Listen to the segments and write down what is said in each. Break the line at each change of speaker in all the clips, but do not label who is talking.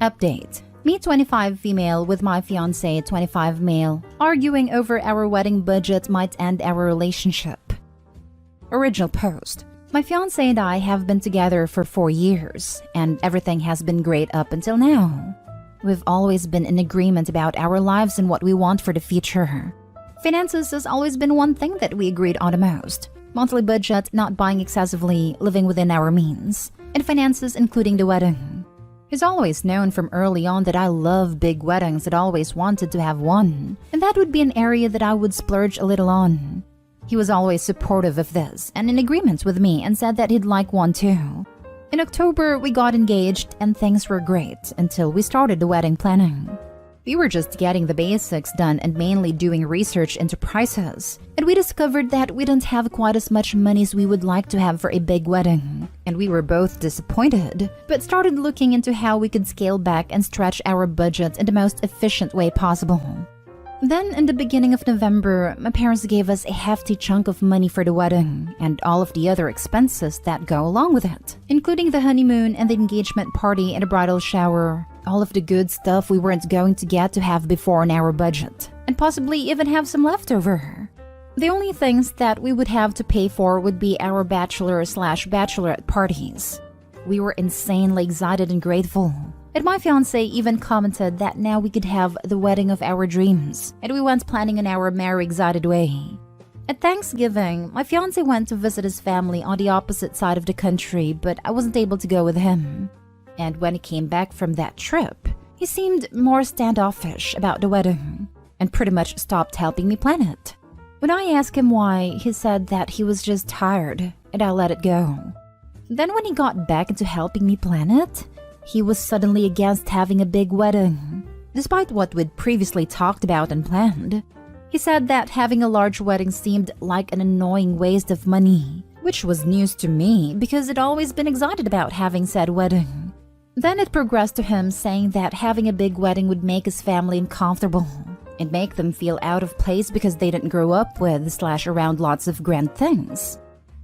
Update. Me 25 female with my fiancé 25 male arguing over our wedding budget might end our relationship. Original post. My fiancé and I have been together for 4 years and everything has been great up until now. We've always been in agreement about our lives and what we want for the future. Finances has always been one thing that we agreed on the most. Monthly budget, not buying excessively, living within our means, and finances including the wedding. He's always known from early on that I love big weddings and always wanted to have one, and that would be an area that I would splurge a little on. He was always supportive of this and in agreement with me and said that he'd like one too. In October, we got engaged and things were great until we started the wedding planning. We were just getting the basics done and mainly doing research into prices. And we discovered that we didn't have quite as much money as we would like to have for a big wedding. And we were both disappointed, but started looking into how we could scale back and stretch our budget in the most efficient way possible. Then, in the beginning of November, my parents gave us a hefty chunk of money for the wedding and all of the other expenses that go along with it, including the honeymoon and the engagement party and the bridal shower, all of the good stuff we weren't going to get to have before in our budget, and possibly even have some leftover. The only things that we would have to pay for would be our bachelor/bachelorette parties. We were insanely excited and grateful. And my fiancé even commented that now we could have the wedding of our dreams, and we went planning in our merry excited way. At Thanksgiving, my fiancé went to visit his family on the opposite side of the country, but I wasn't able to go with him. And when he came back from that trip, he seemed more standoffish about the wedding, and pretty much stopped helping me plan it. When I asked him why, he said that he was just tired, and I let it go. Then when he got back into helping me plan it, he was suddenly against having a big wedding, despite what we'd previously talked about and planned. He said that having a large wedding seemed like an annoying waste of money, which was news to me because I'd always been excited about having said wedding. Then it progressed to him saying that having a big wedding would make his family uncomfortable and make them feel out of place because they didn't grow up with/around lots of grand things.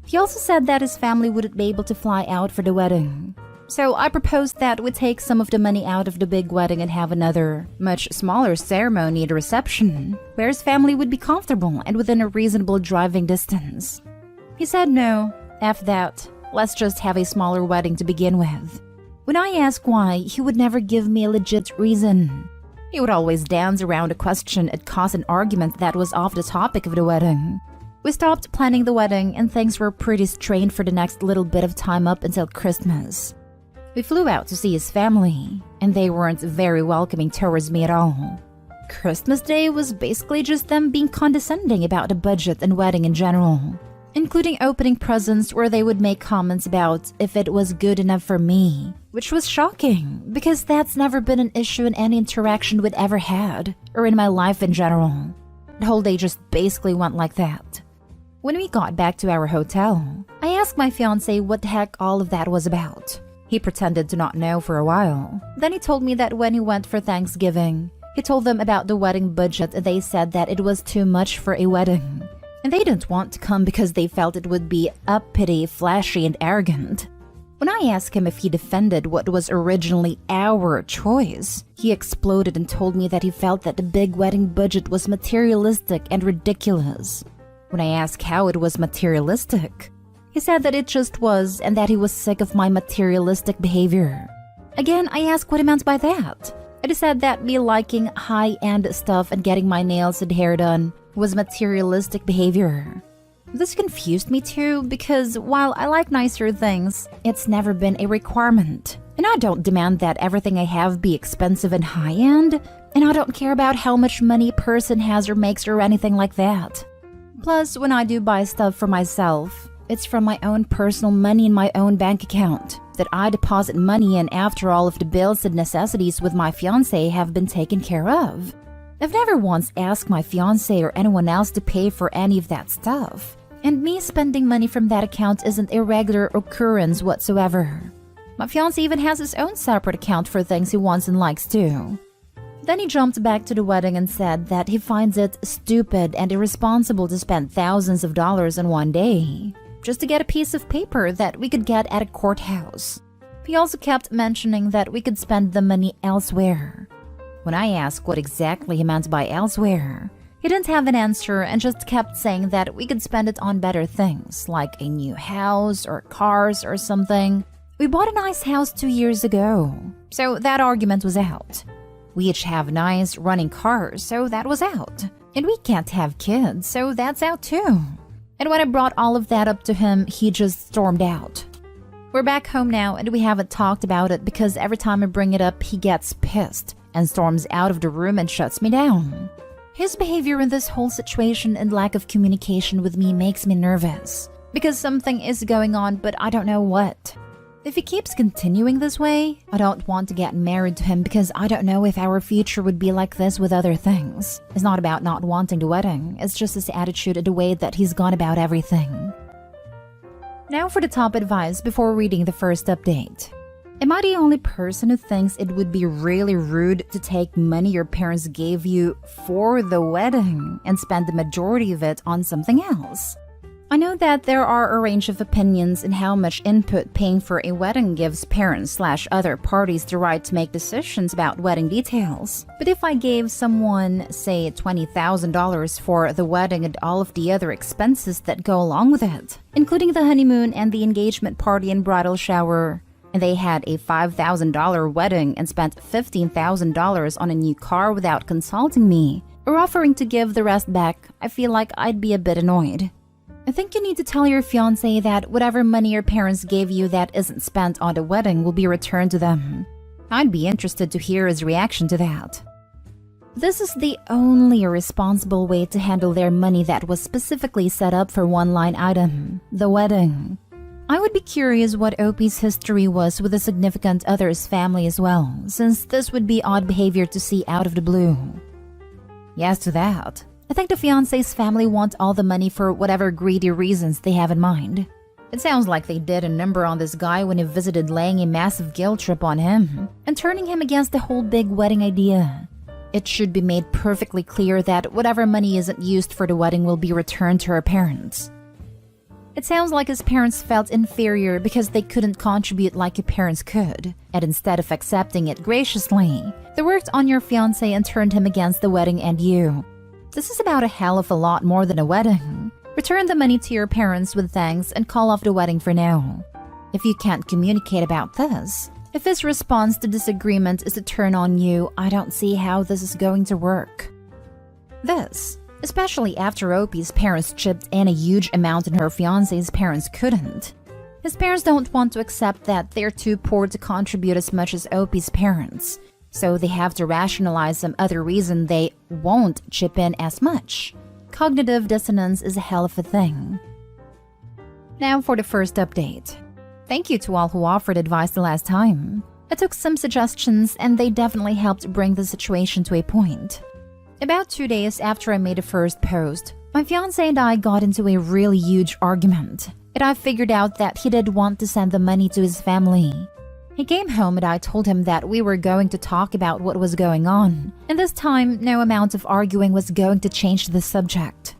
He also said that his family wouldn't be able to fly out for the wedding. So I proposed that we take some of the money out of the big wedding and have another, much smaller ceremony at the reception, where his family would be comfortable and within a reasonable driving distance. He said no, F that, let's just have a smaller wedding to begin with. When I asked why, he would never give me a legit reason. He would always dance around a question and cause an argument that was off the topic of the wedding. We stopped planning the wedding and things were pretty strained for the next little bit of time up until Christmas. We flew out to see his family, and they weren't very welcoming towards me at all. Christmas Day was basically just them being condescending about the budget and wedding in general, including opening presents where they would make comments about if it was good enough for me, which was shocking because that's never been an issue in any interaction we'd ever had, or in my life in general. The whole day just basically went like that. When we got back to our hotel, I asked my fiancé what the heck all of that was about. He pretended to not know for a while. Then he told me that when he went for Thanksgiving, he told them about the wedding budget and they said that it was too much for a wedding. And they didn't want to come because they felt it would be uppity, flashy, and arrogant. When I asked him if he defended what was originally our choice, he exploded and told me that he felt that the big wedding budget was materialistic and ridiculous. When I asked how it was materialistic, he said that it just was and that he was sick of my materialistic behavior. Again, I asked what he meant by that. And he said that me liking high-end stuff and getting my nails and hair done was materialistic behavior. This confused me too because while I like nicer things, it's never been a requirement. And I don't demand that everything I have be expensive and high-end, and I don't care about how much money a person has or makes or anything like that. Plus, when I do buy stuff for myself, it's from my own personal money in my own bank account that I deposit money in after all of the bills and necessities with my fiancé have been taken care of. I've never once asked my fiancé or anyone else to pay for any of that stuff, and me spending money from that account isn't a regular occurrence whatsoever. My fiancé even has his own separate account for things he wants and likes too. Then he jumped back to the wedding and said that he finds it stupid and irresponsible to spend thousands of dollars in one day, just to get a piece of paper that we could get at a courthouse. He also kept mentioning that we could spend the money elsewhere. When I asked what exactly he meant by elsewhere, he didn't have an answer and just kept saying that we could spend it on better things, like a new house or cars or something. We bought a nice house 2 years ago, so that argument was out. We each have nice running cars, so that was out. And we can't have kids, so that's out too. And when I brought all of that up to him, he just stormed out. We're back home now and we haven't talked about it because every time I bring it up, he gets pissed and storms out of the room and shuts me down. His behavior in this whole situation and lack of communication with me makes me nervous because something is going on, but I don't know what. If he keeps continuing this way, I don't want to get married to him because I don't know if our future would be like this with other things. It's not about not wanting the wedding, it's just his attitude and the way that he's gone about everything. Now for the top advice before reading the first update. Am I the only person who thinks it would be really rude to take money your parents gave you for the wedding and spend the majority of it on something else? I know that there are a range of opinions in how much input paying for a wedding gives parents/other parties the right to make decisions about wedding details. But if I gave someone, say, $20,000 for the wedding and all of the other expenses that go along with it, including the honeymoon and the engagement party and bridal shower, and they had a $5,000 wedding and spent $15,000 on a new car without consulting me, or offering to give the rest back, I feel like I'd be a bit annoyed. I think you need to tell your fiancé that whatever money your parents gave you that isn't spent on the wedding will be returned to them. I'd be interested to hear his reaction to that. This is the only responsible way to handle their money that was specifically set up for one line item, the wedding. I would be curious what Opie's history was with a significant other's family as well, since this would be odd behavior to see out of the blue. Yes to that. I think the fiancé's family want all the money for whatever greedy reasons they have in mind. It sounds like they did a number on this guy when he visited, laying a massive guilt trip on him and turning him against the whole big wedding idea. It should be made perfectly clear that whatever money isn't used for the wedding will be returned to her parents. It sounds like his parents felt inferior because they couldn't contribute like your parents could, and instead of accepting it graciously, they worked on your fiancé and turned him against the wedding and you. This is about a hell of a lot more than a wedding. Return the money to your parents with thanks and call off the wedding for now. If you can't communicate about this, if his response to disagreement is to turn on you, I don't see how this is going to work. This, especially after Opie's parents chipped in a huge amount and her fiancé's parents couldn't. His parents don't want to accept that they're too poor to contribute as much as Opie's parents, so they have to rationalize some other reason they won't chip in as much. Cognitive dissonance is a hell of a thing. Now for the first update. Thank you to all who offered advice the last time. I took some suggestions and they definitely helped bring the situation to a point. About 2 days after I made the first post, my fiancé and I got into a really huge argument, and I figured out that he did want to send the money to his family. He came home and I told him that we were going to talk about what was going on, and this time no amount of arguing was going to change the subject.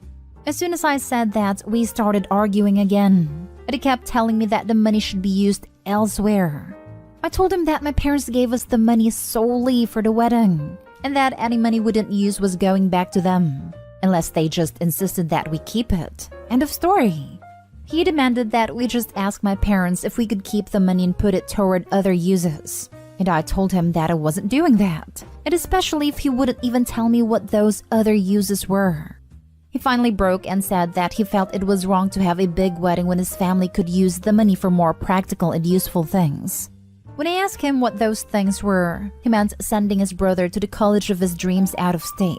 As soon as I said that, we started arguing again, and he kept telling me that the money should be used elsewhere. I told him that my parents gave us the money solely for the wedding, and that any money we didn't use was going back to them, unless they just insisted that we keep it. End of story. He demanded that we just ask my parents if we could keep the money and put it toward other uses. And I told him that I wasn't doing that, and especially if he wouldn't even tell me what those other uses were. He finally broke and said that he felt it was wrong to have a big wedding when his family could use the money for more practical and useful things. When I asked him what those things were, he meant sending his brother to the college of his dreams out of state.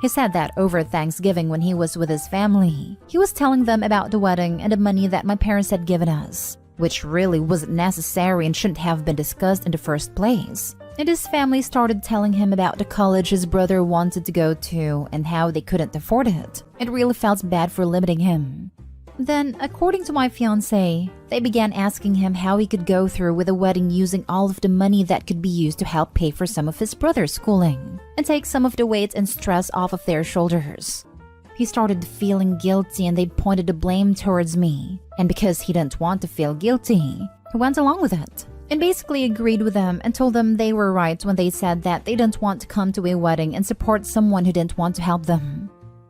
He said that over Thanksgiving when he was with his family, he was telling them about the wedding and the money that my parents had given us, which really wasn't necessary and shouldn't have been discussed in the first place. And his family started telling him about the college his brother wanted to go to and how they couldn't afford it. It really felt bad for limiting him. Then, according to my fiancé, they began asking him how he could go through with a wedding using all of the money that could be used to help pay for some of his brother's schooling and take some of the weight and stress off of their shoulders. He started feeling guilty and they pointed the blame towards me. And because he didn't want to feel guilty, he went along with it. and basically agreed with them and told them they were right when they said that they didn't want to come to a wedding and support someone who didn't want to help them.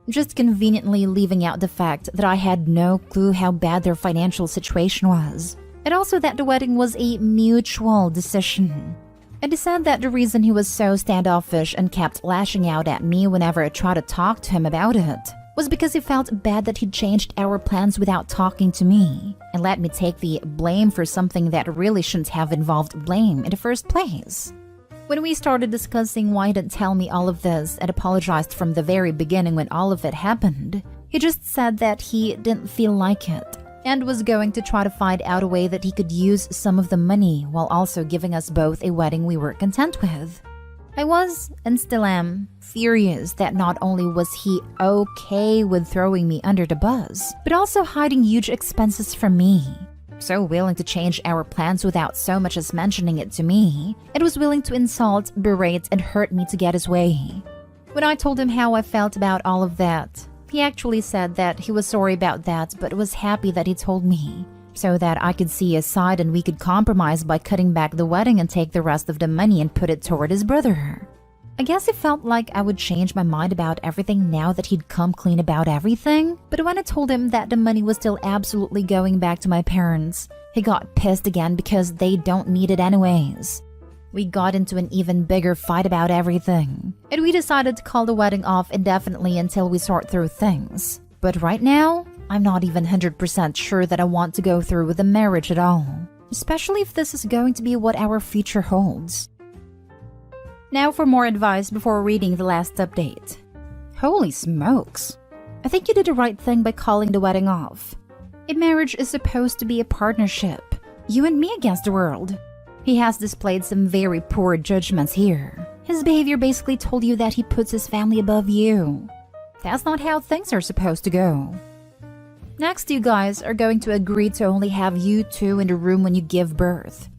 Just conveniently leaving out the fact that I had no clue how bad their financial situation was, and also that the wedding was a mutual decision. And he said that the reason he was so standoffish and kept lashing out at me whenever I tried to talk to him about it was because he felt bad that he'd changed our plans without talking to me and let me take the blame for something that really shouldn't have involved blame in the first place. When we started discussing why he didn't tell me all of this and apologized from the very beginning when all of it happened, he just said that he didn't feel like it and was going to try to find out a way that he could use some of the money while also giving us both a wedding we were content with. I was, and still am, furious that not only was he okay with throwing me under the bus, but also hiding huge expenses from me. So willing to change our plans without so much as mentioning it to me, and was willing to insult, berate, and hurt me to get his way. When I told him how I felt about all of that, he actually said that he was sorry about that but was happy that he told me, so that I could see his side and we could compromise by cutting back the wedding and take the rest of the money and put it toward his brother. I guess he felt like I would change my mind about everything now that he'd come clean about everything, but when I told him that the money was still absolutely going back to my parents, he got pissed again because they don't need it anyways. We got into an even bigger fight about everything, and we decided to call the wedding off indefinitely until we sort through things. But right now, I'm not even 100% sure that I want to go through with the marriage at all, especially if this is going to be what our future holds. Now for more advice before reading the last update. Holy smokes! I think you did the right thing by calling the wedding off. A marriage is supposed to be a partnership, you and me against the world. He has displayed some very poor judgments here. His behavior basically told you that he puts his family above you. That's not how things are supposed to go. Next, you guys are going to agree to only have you two in the room when you give birth.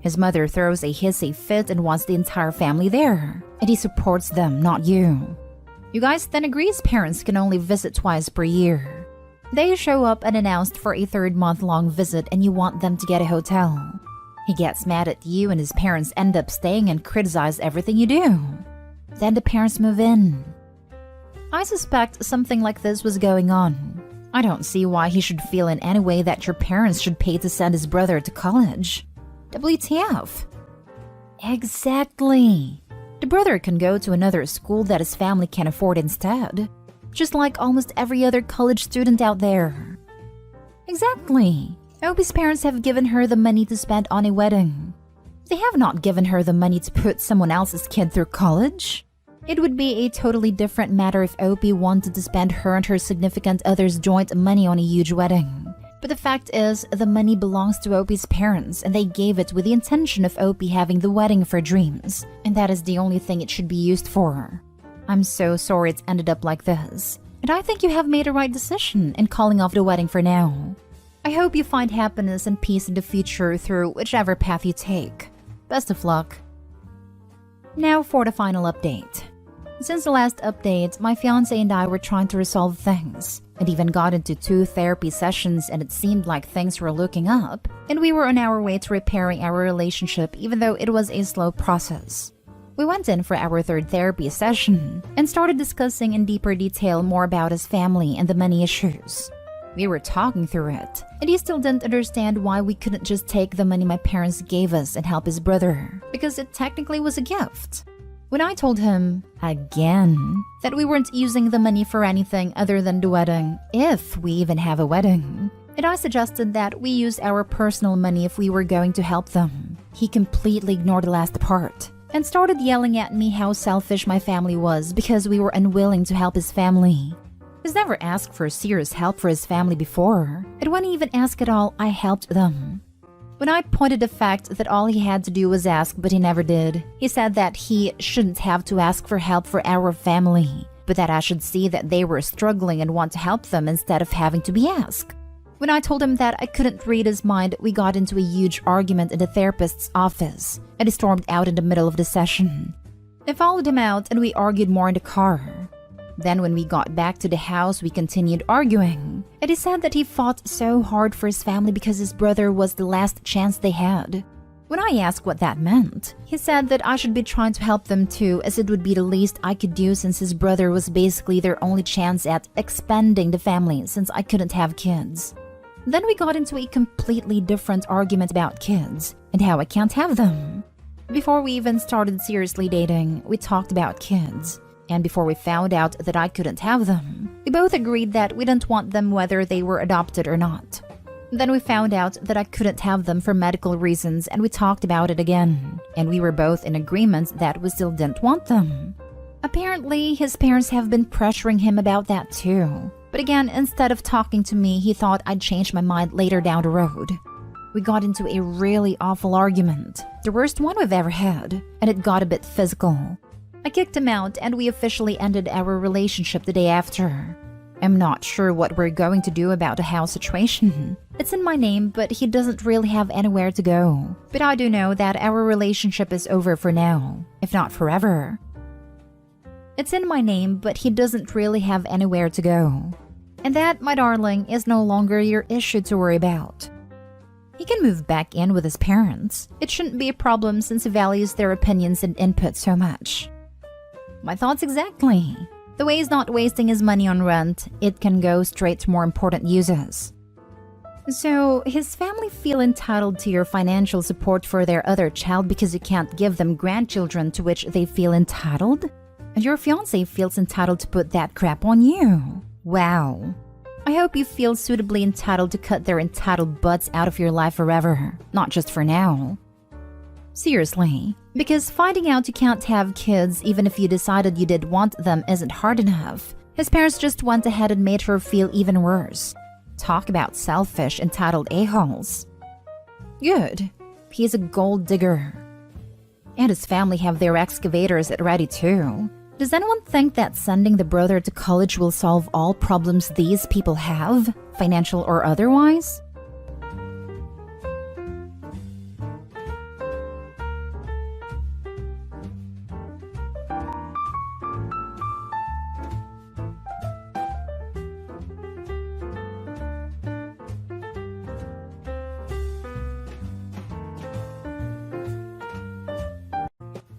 His mother throws a hissy fit and wants the entire family there, and he supports them, not you. You guys then agree his parents can only visit twice per year. They show up unannounced for a 3-month-long visit and you want them to get a hotel. He gets mad at you and his parents end up staying and criticize everything you do. Then the parents move in. I suspect something like this was going on. I don't see why he should feel in any way that your parents should pay to send his brother to college. WTF? Exactly. The brother can go to another school that his family can afford instead, just like almost every other college student out there. Exactly. Opie's parents have given her the money to spend on a wedding. They have not given her the money to put someone else's kid through college. It would be a totally different matter if Opie wanted to spend her and her significant other's joint money on a huge wedding. But the fact is, the money belongs to Opie's parents and they gave it with the intention of Opie having the wedding of her dreams, and that is the only thing it should be used for. I'm so sorry it's ended up like this, and I think you have made a right decision in calling off the wedding for now. I hope you find happiness and peace in the future through whichever path you take. Best of luck. Now for the final update. Since the last update, my fiancé and I were trying to resolve things, and even got into 2 therapy sessions, and it seemed like things were looking up, and we were on our way to repairing our relationship even though it was a slow process. We went in for our 3rd therapy session and started discussing in deeper detail more about his family and the money issues. We were talking through it, and he still didn't understand why we couldn't just take the money my parents gave us and help his brother, because it technically was a gift. When I told him, again, that we weren't using the money for anything other than the wedding, if we even have a wedding, and I suggested that we use our personal money if we were going to help them, he completely ignored the last part and started yelling at me how selfish my family was because we were unwilling to help his family. He's never asked for serious help for his family before, and when he even asked at all, I helped them. When I pointed the fact that all he had to do was ask but he never did, he said that he shouldn't have to ask for help for our family, but that I should see that they were struggling and want to help them instead of having to be asked. When I told him that I couldn't read his mind, we got into a huge argument in the therapist's office, and he stormed out in the middle of the session. I followed him out and we argued more in the car. Then when we got back to the house, we continued arguing, and he said that he fought so hard for his family because his brother was the last chance they had. When I asked what that meant, he said that I should be trying to help them too, as it would be the least I could do since his brother was basically their only chance at expanding the family since I couldn't have kids. Then we got into a completely different argument about kids and how I can't have them. Before we even started seriously dating, we talked about kids. And before we found out that I couldn't have them, we both agreed that we didn't want them whether they were adopted or not. Then we found out that I couldn't have them for medical reasons and we talked about it again. And we were both in agreement that we still didn't want them. Apparently, his parents have been pressuring him about that too. But again, instead of talking to me, he thought I'd change my mind later down the road. We got into a really awful argument, the worst one we've ever had, and it got a bit physical. I kicked him out and we officially ended our relationship the day after. I'm not sure what we're going to do about the house situation. It's in my name, but he doesn't really have anywhere to go. But I do know that our relationship is over for now, if not forever. It's in my name, but he doesn't really have anywhere to go. And that, my darling, is no longer your issue to worry about. He can move back in with his parents. It shouldn't be a problem since he values their opinions and input so much. My thoughts exactly. The way he's not wasting his money on rent, it can go straight to more important uses. So, his family feel entitled to your financial support for their other child because you can't give them grandchildren to which they feel entitled? And your fiancé feels entitled to put that crap on you. Wow. I hope you feel suitably entitled to cut their entitled butts out of your life forever, not just for now. Seriously, because finding out you can't have kids even if you decided you did want them isn't hard enough. His parents just went ahead and made her feel even worse. Talk about selfish, entitled a-holes. Good. He's a gold digger. And his family have their excavators at ready too. Does anyone think that sending the brother to college will solve all problems these people have, financial or otherwise?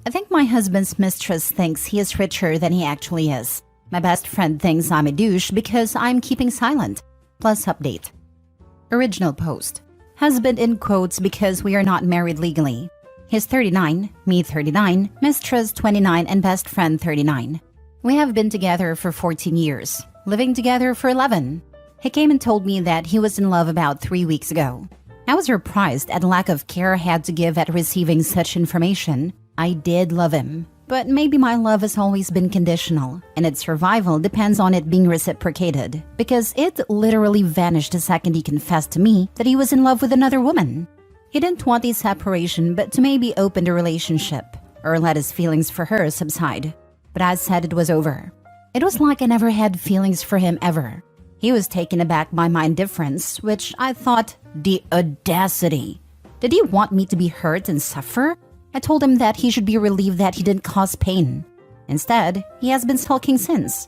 I think my husband's mistress thinks he is richer than he actually is. My best friend thinks I'm a douche because I'm keeping silent. Plus update. Original post. Husband in quotes because we are not married legally. He's 39, me 39, mistress 29, and best friend 39. We have been together for 14 years, living together for 11. He came and told me that he was in love about 3 weeks ago. I was surprised at the lack of care I had to give at receiving such information. I did love him, but maybe my love has always been conditional, and its survival depends on it being reciprocated, because it literally vanished the second he confessed to me that he was in love with another woman. He didn't want a separation, but to maybe open the relationship, or let his feelings for her subside. But I said it was over. It was like I never had feelings for him ever. He was taken aback by my indifference, which I thought, the audacity. Did he want me to be hurt and suffer? I told him that he should be relieved that he didn't cause pain. Instead, he has been sulking since.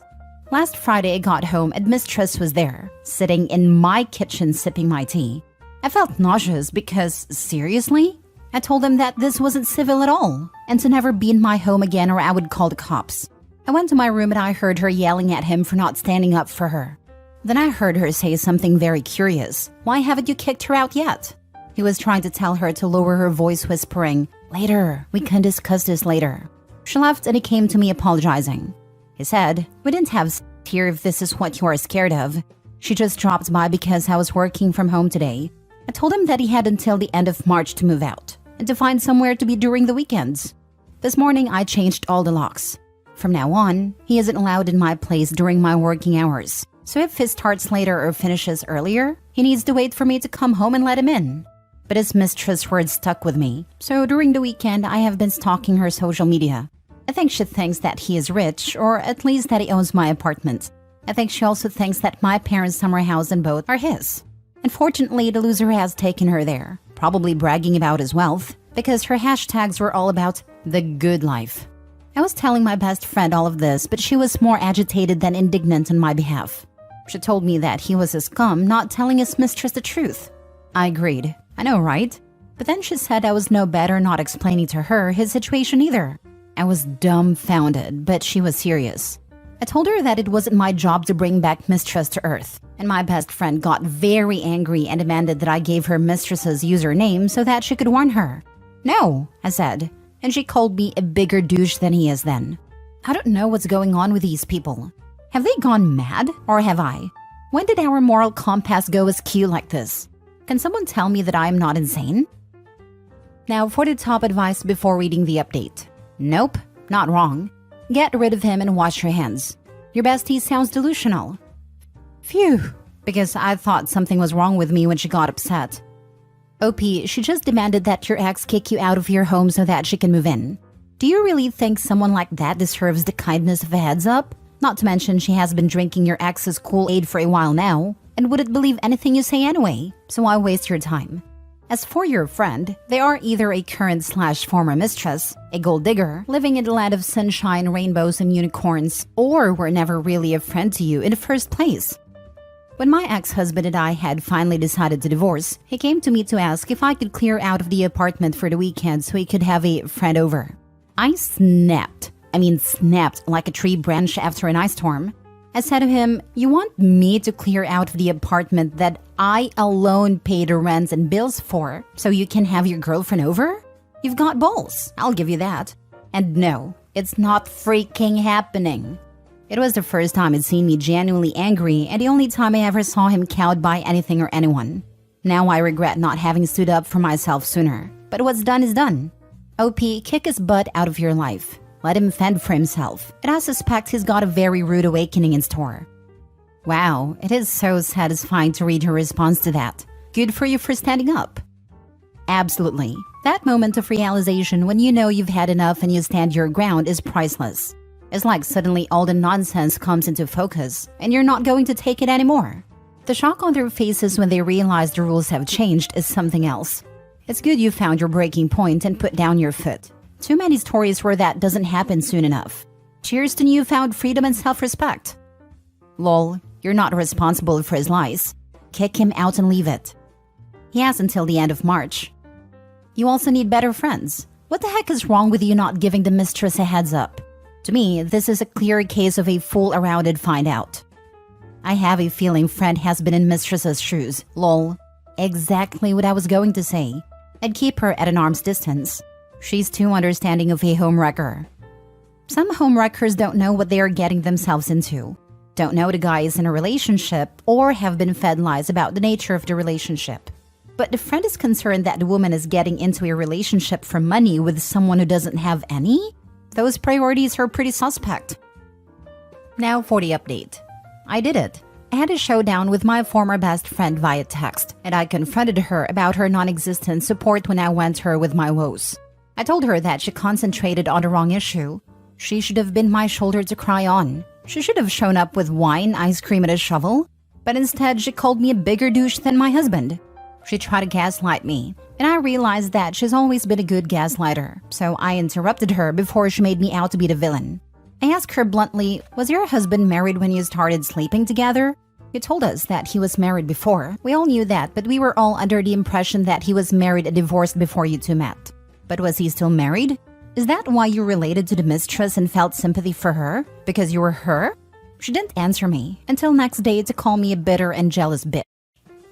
Last Friday I got home and mistress was there, sitting in my kitchen sipping my tea. I felt nauseous because, seriously? I told him that this wasn't civil at all, and to never be in my home again or I would call the cops. I went to my room and I heard her yelling at him for not standing up for her. Then I heard her say something very curious. Why haven't you kicked her out yet? He was trying to tell her to lower her voice, whispering, "Later, we can discuss this later." She left and he came to me apologizing. He said, "We didn't have sex here if this is what you are scared of. She just dropped by because I was working from home today." I told him that he had until the end of March to move out and to find somewhere to be during the weekends. This morning I changed all the locks. From now on, he isn't allowed in my place during my working hours. So if he starts later or finishes earlier, he needs to wait for me to come home and let him in. But his mistress words stuck with me, so during the weekend I have been stalking her social media. I think she thinks that he is rich, or at least that he owns my apartment. I think she also thinks that my parents' summer house and boat are his. Unfortunately, the loser has taken her there, probably bragging about his wealth, because her hashtags were all about the good life. I was telling my best friend all of this, but she was more agitated than indignant on my behalf. She told me that he was a scum, not telling his mistress the truth. I agreed. I know, right? But then she said I was no better not explaining to her his situation either. I was dumbfounded, but she was serious. I told her that it wasn't my job to bring back Mistress to Earth, and my best friend got very angry and demanded that I gave her Mistress's username so that she could warn her. No, I said, and she called me a bigger douche than he is then. I don't know what's going on with these people. Have they gone mad, or have I? When did our moral compass go askew like this? Can someone tell me that I am not insane? Now for the top advice before reading the update. Nope, not wrong. Get rid of him and wash your hands. Your bestie sounds delusional. Phew, because I thought something was wrong with me when she got upset. OP, she just demanded that your ex kick you out of your home so that she can move in. Do you really think someone like that deserves the kindness of a heads up? Not to mention she has been drinking your ex's Kool-Aid for a while now and wouldn't believe anything you say anyway, so why waste your time? As for your friend, they are either a current/former mistress, a gold digger, living in the land of sunshine, rainbows, and unicorns, or were never really a friend to you in the first place. When my ex-husband and I had finally decided to divorce, he came to me to ask if I could clear out of the apartment for the weekend so he could have a friend over. I snapped like a tree branch after an ice storm. I said to him, "You want me to clear out of the apartment that I alone pay the rent and bills for so you can have your girlfriend over? You've got balls, I'll give you that." And no, it's not freaking happening. It was the first time he'd seen me genuinely angry and the only time I ever saw him cowed by anything or anyone. Now I regret not having stood up for myself sooner. But what's done is done. OP, kick his butt out of your life. Let him fend for himself, and I suspect he's got a very rude awakening in store. Wow, it is so satisfying to read her response to that. Good for you for standing up. Absolutely. That moment of realization when you know you've had enough and you stand your ground is priceless. It's like suddenly all the nonsense comes into focus, and you're not going to take it anymore. The shock on their faces when they realize the rules have changed is something else. It's good you found your breaking point and put down your foot. Too many stories where that doesn't happen soon enough. Cheers to newfound freedom and self-respect. Lol, you're not responsible for his lies. Kick him out and leave it. He has until the end of March. You also need better friends. What the heck is wrong with you not giving the mistress a heads up? To me, this is a clear case of a fool-arounded find out. I have a feeling friend has been in mistress's shoes. Lol. Exactly what I was going to say. I'd keep her at an arm's distance. She's too understanding of a homewrecker. Some homewreckers don't know what they are getting themselves into. Don't know the guy is in a relationship or have been fed lies about the nature of the relationship. But the friend is concerned that the woman is getting into a relationship for money with someone who doesn't have any? Those priorities are pretty suspect. Now for the update. I did it. I had a showdown with my former best friend via text, and I confronted her about her non-existent support when I went to her with my woes. I told her that she concentrated on the wrong issue. She should have been my shoulder to cry on. She should have shown up with wine, ice cream, and a shovel. But instead, she called me a bigger douche than my husband. She tried to gaslight me, and I realized that she's always been a good gaslighter, so I interrupted her before she made me out to be the villain. I asked her bluntly, "Was your husband married when you started sleeping together? You told us that he was married before. We all knew that, but we were all under the impression that he was married and divorced before you two met. But was he still married? Is that why you related to the mistress and felt sympathy for her? Because you were her?" She didn't answer me until next day to call me a bitter and jealous bitch.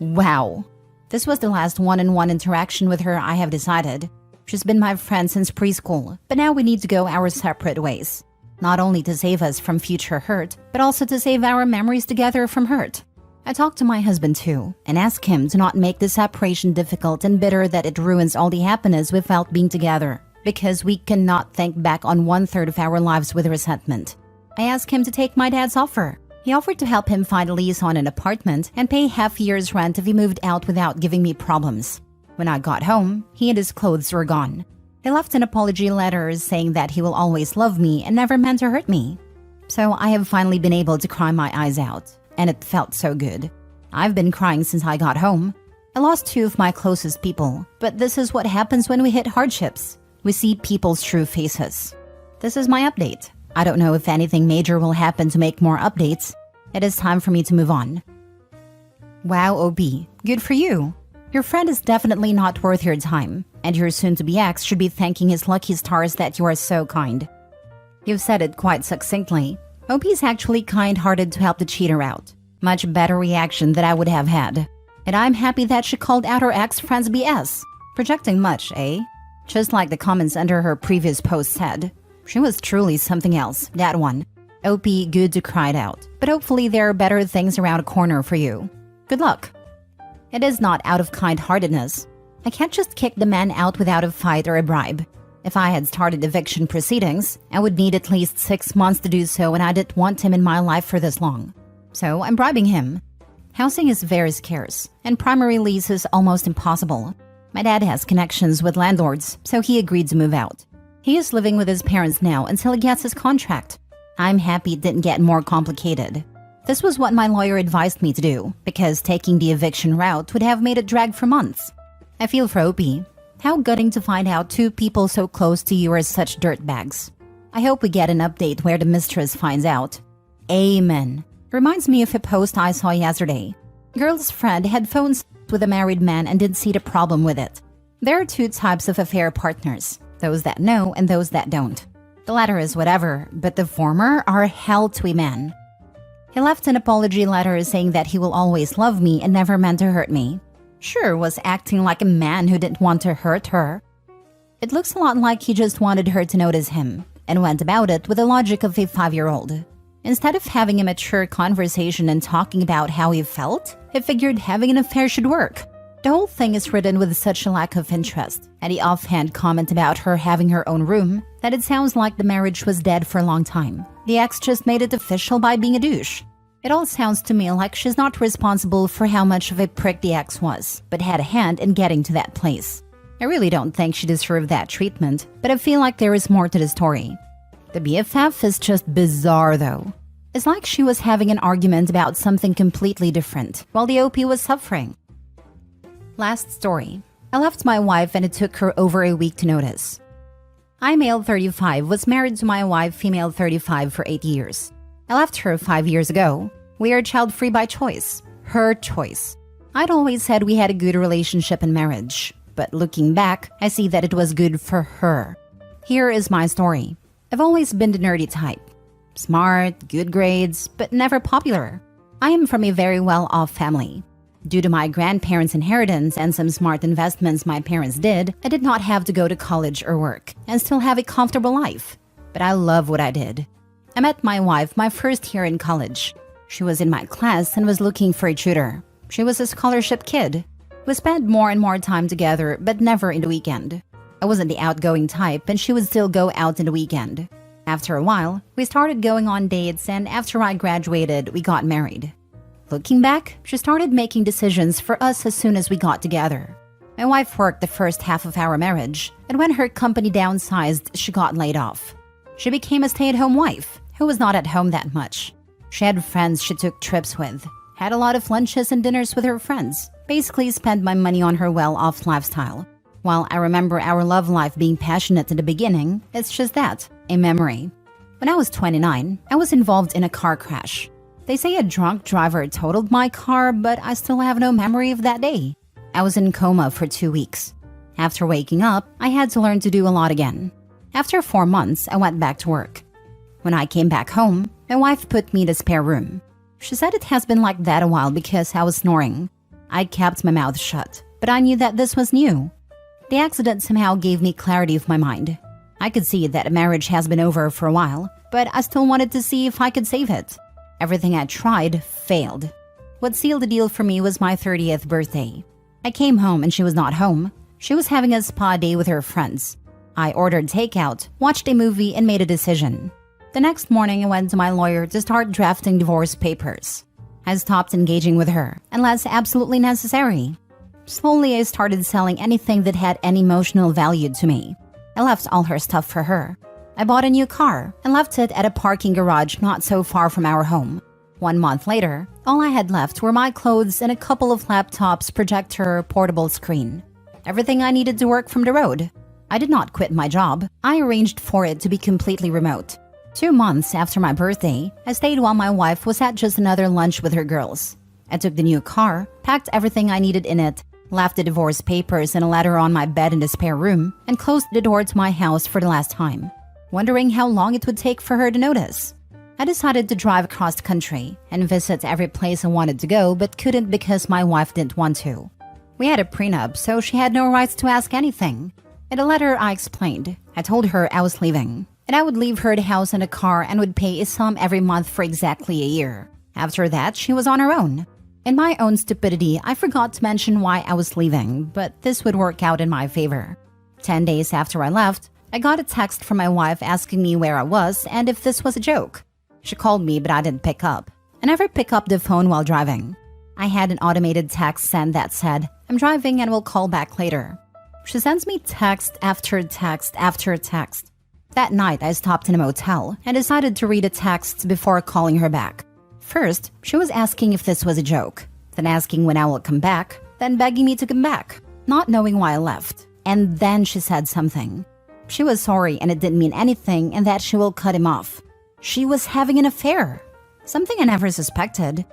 Wow. This was the last one-on-one interaction with her, I have decided. She's been my friend since preschool, but now we need to go our separate ways. Not only to save us from future hurt, but also to save our memories together from hurt. I talked to my husband too, and asked him to not make the separation difficult and bitter that it ruins all the happiness we felt being together, because we cannot think back on 1/3 of our lives with resentment. I asked him to take my dad's offer. He offered to help him find a lease on an apartment and pay half a year's rent if he moved out without giving me problems. When I got home, he and his clothes were gone. He left an apology letter saying that he will always love me and never meant to hurt me. So I have finally been able to cry my eyes out, and it felt so good. I've been crying since I got home. I lost 2 of my closest people, but this is what happens when we hit hardships. We see people's true faces. This is my update. I don't know if anything major will happen to make more updates. It is time for me to move on. Wow, OB, good for you. Your friend is definitely not worth your time, and your soon-to-be ex should be thanking his lucky stars that you are so kind. You've said it quite succinctly. OP is actually kind-hearted to help the cheater out. Much better reaction than I would have had. And I'm happy that she called out her ex-friend's BS. Projecting much, eh? Just like the comments under her previous post said. She was truly something else, that one. OP, good to cry it out. But hopefully there are better things around a corner for you. Good luck. It is not out of kind-heartedness. I can't just kick the man out without a fight or a bribe. If I had started eviction proceedings, I would need at least 6 months to do so, and I didn't want him in my life for this long. So I'm bribing him. Housing is very scarce, and primary lease is almost impossible. My dad has connections with landlords, so he agreed to move out. He is living with his parents now until he gets his contract. I'm happy it didn't get more complicated. This was what my lawyer advised me to do, because taking the eviction route would have made it drag for months. I feel for OP. How gutting to find out two people so close to you are such dirtbags. I hope we get an update where the mistress finds out. Amen. Reminds me of a post I saw yesterday. Girl's friend had phones with a married man and didn't see the problem with it. There are two types of affair partners, those that know and those that don't. The latter is whatever, but the former are hell to a man. He left an apology letter saying that he will always love me and never meant to hurt me. Sure was acting like a man who didn't want to hurt her. It looks a lot like he just wanted her to notice him and went about it with the logic of a 5-year-old. Instead of having a mature conversation and talking about how he felt, he figured having an affair should work. The whole thing is written with such a lack of interest, and the offhand comment about her having her own room, that it sounds like the marriage was dead for a long time. The ex just made it official by being a douche. It all sounds to me like she's not responsible for how much of a prick the ex was, but had a hand in getting to that place. I really don't think she deserved that treatment, but I feel like there is more to the story. The BFF is just bizarre though. It's like she was having an argument about something completely different, while the OP was suffering. Last story. I left my wife and it took her over a week to notice. I, male 35, was married to my wife, female 35, for 8 years. I left her 5 years ago. We are child-free by choice. Her choice. I'd always said we had a good relationship and marriage, but looking back, I see that it was good for her. Here is my story. I've always been the nerdy type. Smart, good grades, but never popular. I am from a very well-off family. Due to my grandparents' inheritance and some smart investments my parents did, I did not have to go to college or work and still have a comfortable life. But I love what I did. I met my wife my first year in college. She was in my class and was looking for a tutor. She was a scholarship kid. We spent more and more time together, but never in the weekend. I wasn't the outgoing type, and she would still go out in the weekend. After a while, we started going on dates, and after I graduated, we got married. Looking back, she started making decisions for us as soon as we got together. My wife worked the first half of our marriage, and when her company downsized, she got laid off. She became a stay-at-home wife, who was not at home that much. She had friends she took trips with, had a lot of lunches and dinners with her friends, basically spent my money on her well-off lifestyle. While I remember our love life being passionate in the beginning, it's just that, a memory. When I was 29, I was involved in a car crash. They say a drunk driver totaled my car, but I still have no memory of that day. I was in coma for 2 weeks. After waking up, I had to learn to do a lot again. After 4 months, I went back to work. When I came back home, my wife put me in the spare room. She said it has been like that a while because I was snoring. I kept my mouth shut, but I knew that this was new. The accident somehow gave me clarity of my mind. I could see that a marriage has been over for a while, but I still wanted to see if I could save it. Everything I tried failed. What sealed the deal for me was my 30th birthday. I came home and she was not home. She was having a spa day with her friends. I ordered takeout, watched a movie, and made a decision. The next morning, I went to my lawyer to start drafting divorce papers. I stopped engaging with her, unless absolutely necessary. Slowly, I started selling anything that had any emotional value to me. I left all her stuff for her. I bought a new car and left it at a parking garage not so far from our home. 1 month later, all I had left were my clothes and a couple of laptops, projector, portable screen. Everything I needed to work from the road. I did not quit my job. I arranged for it to be completely remote. 2 months after my birthday, I stayed while my wife was at just another lunch with her girls. I took the new car, packed everything I needed in it, left the divorce papers and a letter on my bed in the spare room, and closed the door to my house for the last time, wondering how long it would take for her to notice. I decided to drive across the country and visit every place I wanted to go but couldn't because my wife didn't want to. We had a prenup, so she had no rights to ask anything. In the letter, I explained. I told her I was leaving, and I would leave her the house and a car and would pay a sum every month for exactly a year. After that, she was on her own. In my own stupidity, I forgot to mention why I was leaving, but this would work out in my favor. 10 days after I left, I got a text from my wife asking me where I was and if this was a joke. She called me, but I didn't pick up. I never pick up the phone while driving. I had an automated text sent that said, "I'm driving and will call back later." She sends me text after text after text. That night, I stopped in a motel and decided to read the texts before calling her back. First, she was asking if this was a joke, then asking when I will come back, then begging me to come back, not knowing why I left. And then she said something. She was sorry and it didn't mean anything and that she will cut him off. She was having an affair. Something I never suspected.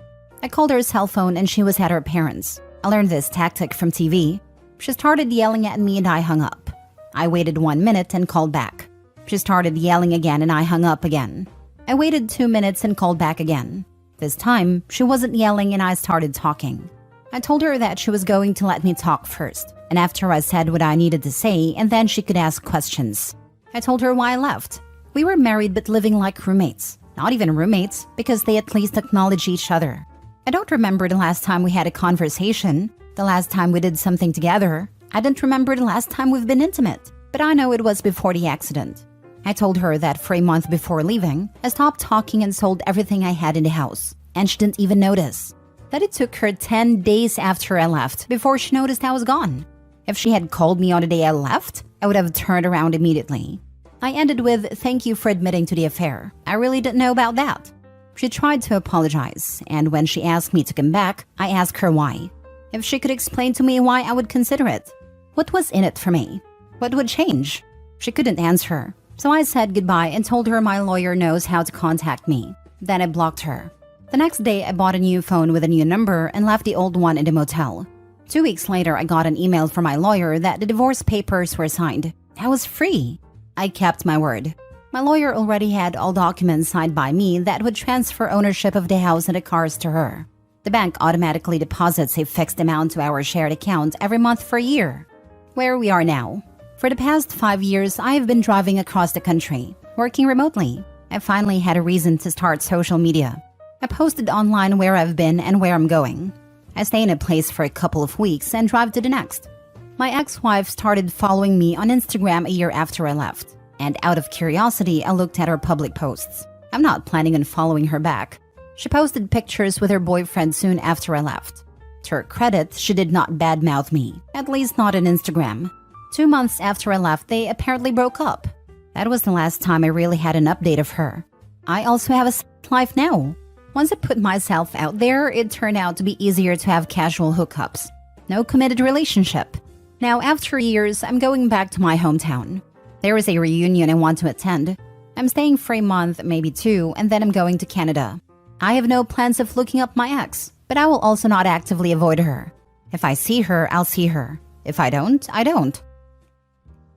I called her cell phone and she was at her parents'. I learned this tactic from TV. She started yelling at me and I hung up. I waited 1 minute and called back. She started yelling again and I hung up again. I waited 2 minutes and called back again. This time, she wasn't yelling and I started talking. I told her that she was going to let me talk first, and after I said what I needed to say, and then she could ask questions. I told her why I left. We were married but living like roommates. Not even roommates, because they at least acknowledge each other. I don't remember the last time we had a conversation, the last time we did something together. I didn't remember the last time we've been intimate, but I know it was before the accident. I told her that for a month before leaving, I stopped talking and sold everything I had in the house, and she didn't even notice. That it took her 10 days after I left before she noticed I was gone. If she had called me on the day I left, I would have turned around immediately. I ended with, "Thank you for admitting to the affair. I really didn't know about that." She tried to apologize, and when she asked me to come back, I asked her why. If she could explain to me why I would consider it. What was in it for me? What would change? She couldn't answer. So I said goodbye and told her my lawyer knows how to contact me. Then I blocked her. The next day, I bought a new phone with a new number and left the old one in the motel. 2 weeks later, I got an email from my lawyer that the divorce papers were signed. I was free. I kept my word. My lawyer already had all documents signed by me that would transfer ownership of the house and the cars to her. The bank automatically deposits a fixed amount to our shared account every month for a year. Where we are now. For the past 5 years, I have been driving across the country, working remotely. I finally had a reason to start social media. I posted online where I've been and where I'm going. I stay in a place for a couple of weeks and drive to the next. My ex-wife started following me on Instagram a year after I left, and out of curiosity, I looked at her public posts. I'm not planning on following her back. She posted pictures with her boyfriend soon after I left. To her credit, she did not badmouth me, at least not on Instagram. 2 months after I left, they apparently broke up. That was the last time I really had an update of her. I also have a life now. Once I put myself out there, it turned out to be easier to have casual hookups. No committed relationship. Now, after years, I'm going back to my hometown. There is a reunion I want to attend. I'm staying for a month, maybe 2, and then I'm going to Canada. I have no plans of looking up my ex, but I will also not actively avoid her. If I see her, I'll see her. If I don't, I don't.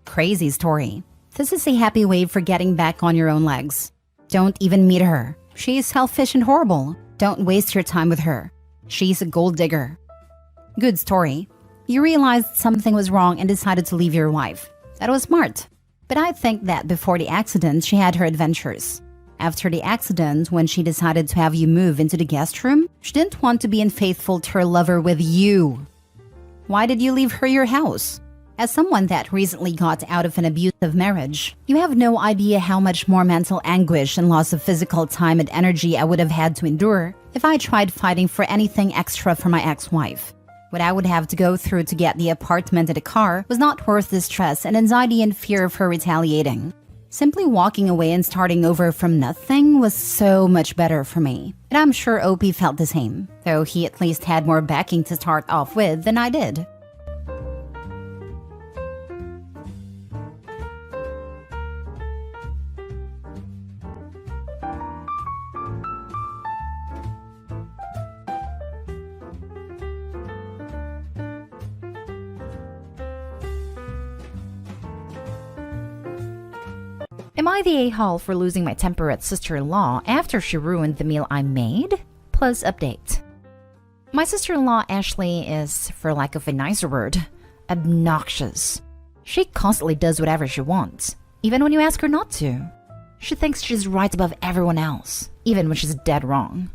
Crazy story. This is a happy way for getting back on your own legs. Don't even meet her. She is selfish and horrible. Don't waste your time with her. She's a gold digger. Good story. You realized something was wrong and decided to leave your wife. That was smart. But I think that before the accident, she had her adventures. After the accident, when she decided to have you move into the guest room, she didn't want to be unfaithful to her lover with you. Why did you leave her your house? As someone that recently got out of an abusive marriage, you have no idea how much more mental anguish and loss of physical time and energy I would have had to endure if I tried fighting for anything extra for my ex-wife. What I would have to go through to get the apartment and the car was not worth the stress and anxiety and fear of her retaliating. Simply walking away and starting over from nothing was so much better for me. And I'm sure Opie felt the same, though he at least had more backing to start off with than I did. Am I the a-hole for losing my temper at sister-in-law after she ruined the meal I made? Plus update. My sister-in-law Ashley is, for lack of a nicer word, obnoxious. She constantly does whatever she wants, even when you ask her not to. She thinks she's right above everyone else, even when she's dead wrong.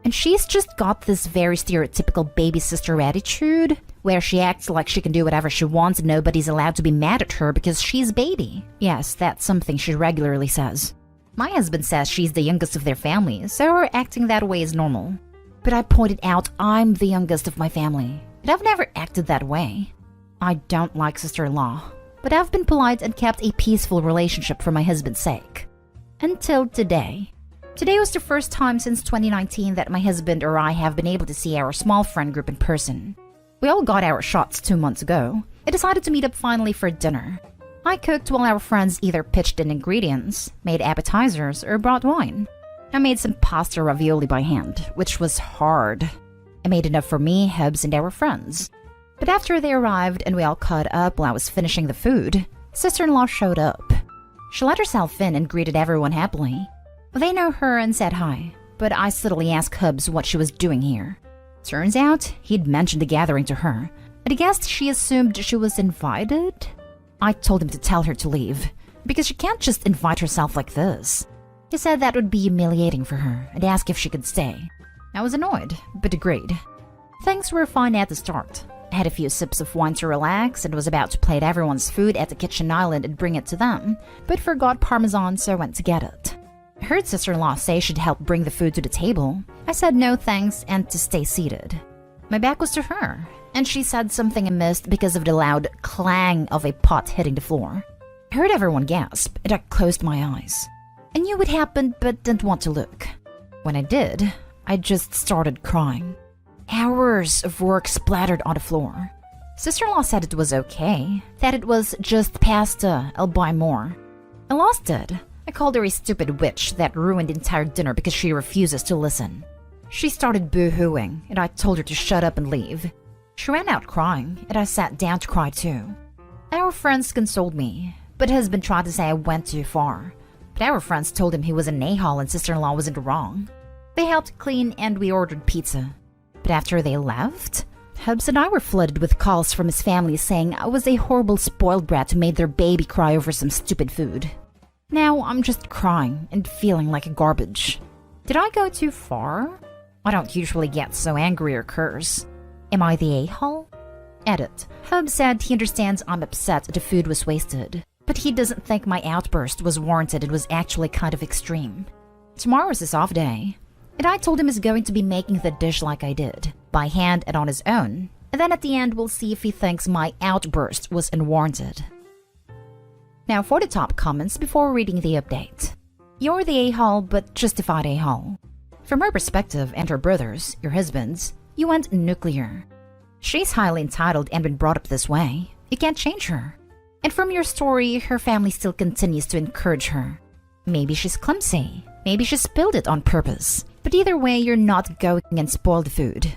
And she's just got this very stereotypical baby sister attitude, where she acts like she can do whatever she wants and nobody's allowed to be mad at her because she's baby. Yes, that's something she regularly says. My husband says she's the youngest of their family, so her acting that way is normal. But I pointed out I'm the youngest of my family, and I've never acted that way. I don't like sister-in-law, but I've been polite and kept a peaceful relationship for my husband's sake. Until today. Today was the first time since 2019 that my husband or I have been able to see our small friend group in person. We all got our shots 2 months ago. I decided to meet up finally for dinner. I cooked while our friends either pitched in ingredients, made appetizers, or brought wine. I made some pasta ravioli by hand, which was hard. I made enough for me, Hubs, and our friends. But after they arrived and we all caught up while I was finishing the food, sister-in-law showed up. She let herself in and greeted everyone happily. They know her and said hi, but I subtly asked Hubs what she was doing here. Turns out, he'd mentioned the gathering to her, and I guessed she assumed she was invited? I told him to tell her to leave, because she can't just invite herself like this. He said that would be humiliating for her, and asked if she could stay. I was annoyed, but agreed. Things were fine at the start. I had a few sips of wine to relax, and was about to plate everyone's food at the kitchen island and bring it to them, but forgot Parmesan, so I went to get it. I heard sister-in-law say she'd help bring the food to the table. I said no thanks and to stay seated. My back was to her, and she said something I missed because of the loud clang of a pot hitting the floor. I heard everyone gasp, and I closed my eyes. I knew it happened, but didn't want to look. When I did, I just started crying. Hours of work splattered on the floor. Sister-in-law said it was okay, that it was just pasta, I'll buy more. I lost it. I called her a stupid witch that ruined the entire dinner because she refuses to listen. She started boo-hooing, and I told her to shut up and leave. She ran out crying, and I sat down to cry too. Our friends consoled me, but husband tried to say I went too far. But our friends told him he was an a-hole and sister-in-law wasn't wrong. They helped clean and we ordered pizza. But after they left, Hubs and I were flooded with calls from his family saying I was a horrible spoiled brat who made their baby cry over some stupid food. Now I'm just crying and feeling like garbage. Did I go too far? I don't usually get so angry or curse. Am I the a-hole? Edit. Hubs said he understands I'm upset the food was wasted, but he doesn't think my outburst was warranted and was actually kind of extreme. Tomorrow's his off day, and I told him he's going to be making the dish like I did, by hand and on his own, and then at the end we'll see if he thinks my outburst was unwarranted. Now for the top comments before reading the update. You're the a-hole, but justified a-hole. From her perspective and her brother's, your husband's, you went nuclear. She's highly entitled and been brought up this way. You can't change her. And from your story, her family still continues to encourage her. Maybe she's clumsy. Maybe she spilled it on purpose. But either way, you're not going and spoil the food.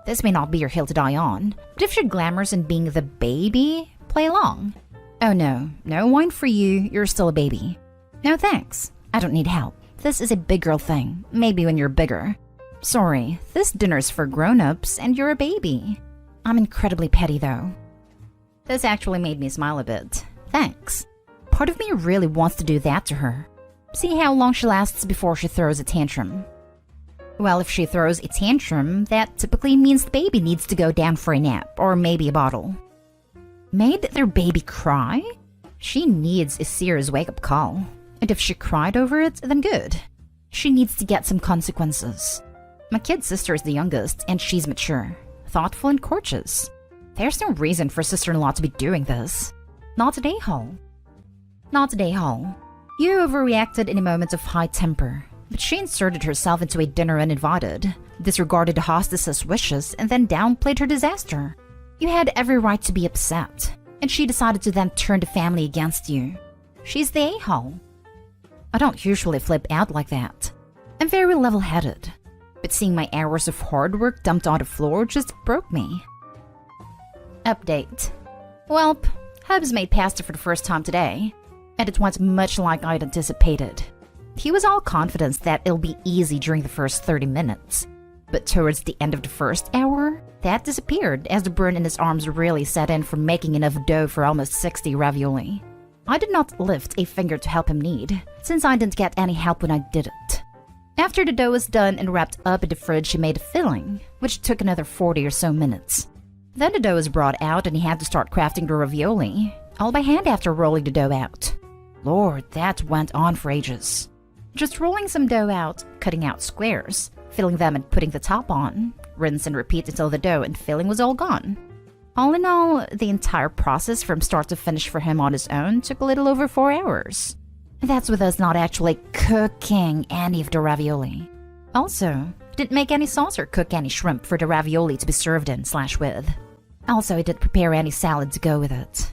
This may not be your hill to die on, but if you're glamorous and being the baby, play along. Oh no, no wine for you, you're still a baby. No thanks, I don't need help. This is a big girl thing, maybe when you're bigger. Sorry, this dinner's for grown-ups and you're a baby. I'm incredibly petty though. This actually made me smile a bit. Thanks. Part of me really wants to do that to her. See how long she lasts before she throws a tantrum. Well, if she throws a tantrum, that typically means the baby needs to go down for a nap, or maybe a bottle. Made their baby cry? She needs a serious wake-up call. And if she cried over it, then good. She needs to get some consequences. My kid's sister is the youngest, and she's mature, thoughtful, and courteous. There's no reason for sister-in-law to be doing this. Not a a-hole. Not a a-hole. You overreacted in a moment of high temper, but she inserted herself into a dinner uninvited, disregarded the hostess's wishes, and then downplayed her disaster. You had every right to be upset, and she decided to then turn the family against you. She's the a-hole. I don't usually flip out like that. I'm very level-headed, but seeing my hours of hard work dumped on the floor just broke me. Update. Welp, Hubs made pasta for the first time today. and it went much like I'd anticipated. He was all confidence that it'll be easy during the first 30 minutes. But towards the end of the first hour, that disappeared as the burn in his arms really set in from making enough dough for almost 60 ravioli. I did not lift a finger to help him knead, since I didn't get any help when I did it. After the dough was done and wrapped up in the fridge, he made a filling, which took another 40 or so minutes. Then the dough was brought out and he had to start crafting the ravioli, all by hand after rolling the dough out. Lord, that went on for ages. Just rolling some dough out, cutting out squares, filling them and putting the top on, rinse and repeat until the dough and filling was all gone. All in all, the entire process from start to finish for him on his own took a little over 4 hours. That's with us not actually cooking any of the ravioli. Also, didn't make any sauce or cook any shrimp for the ravioli to be served in/with. Also, I didn't prepare any salad to go with it.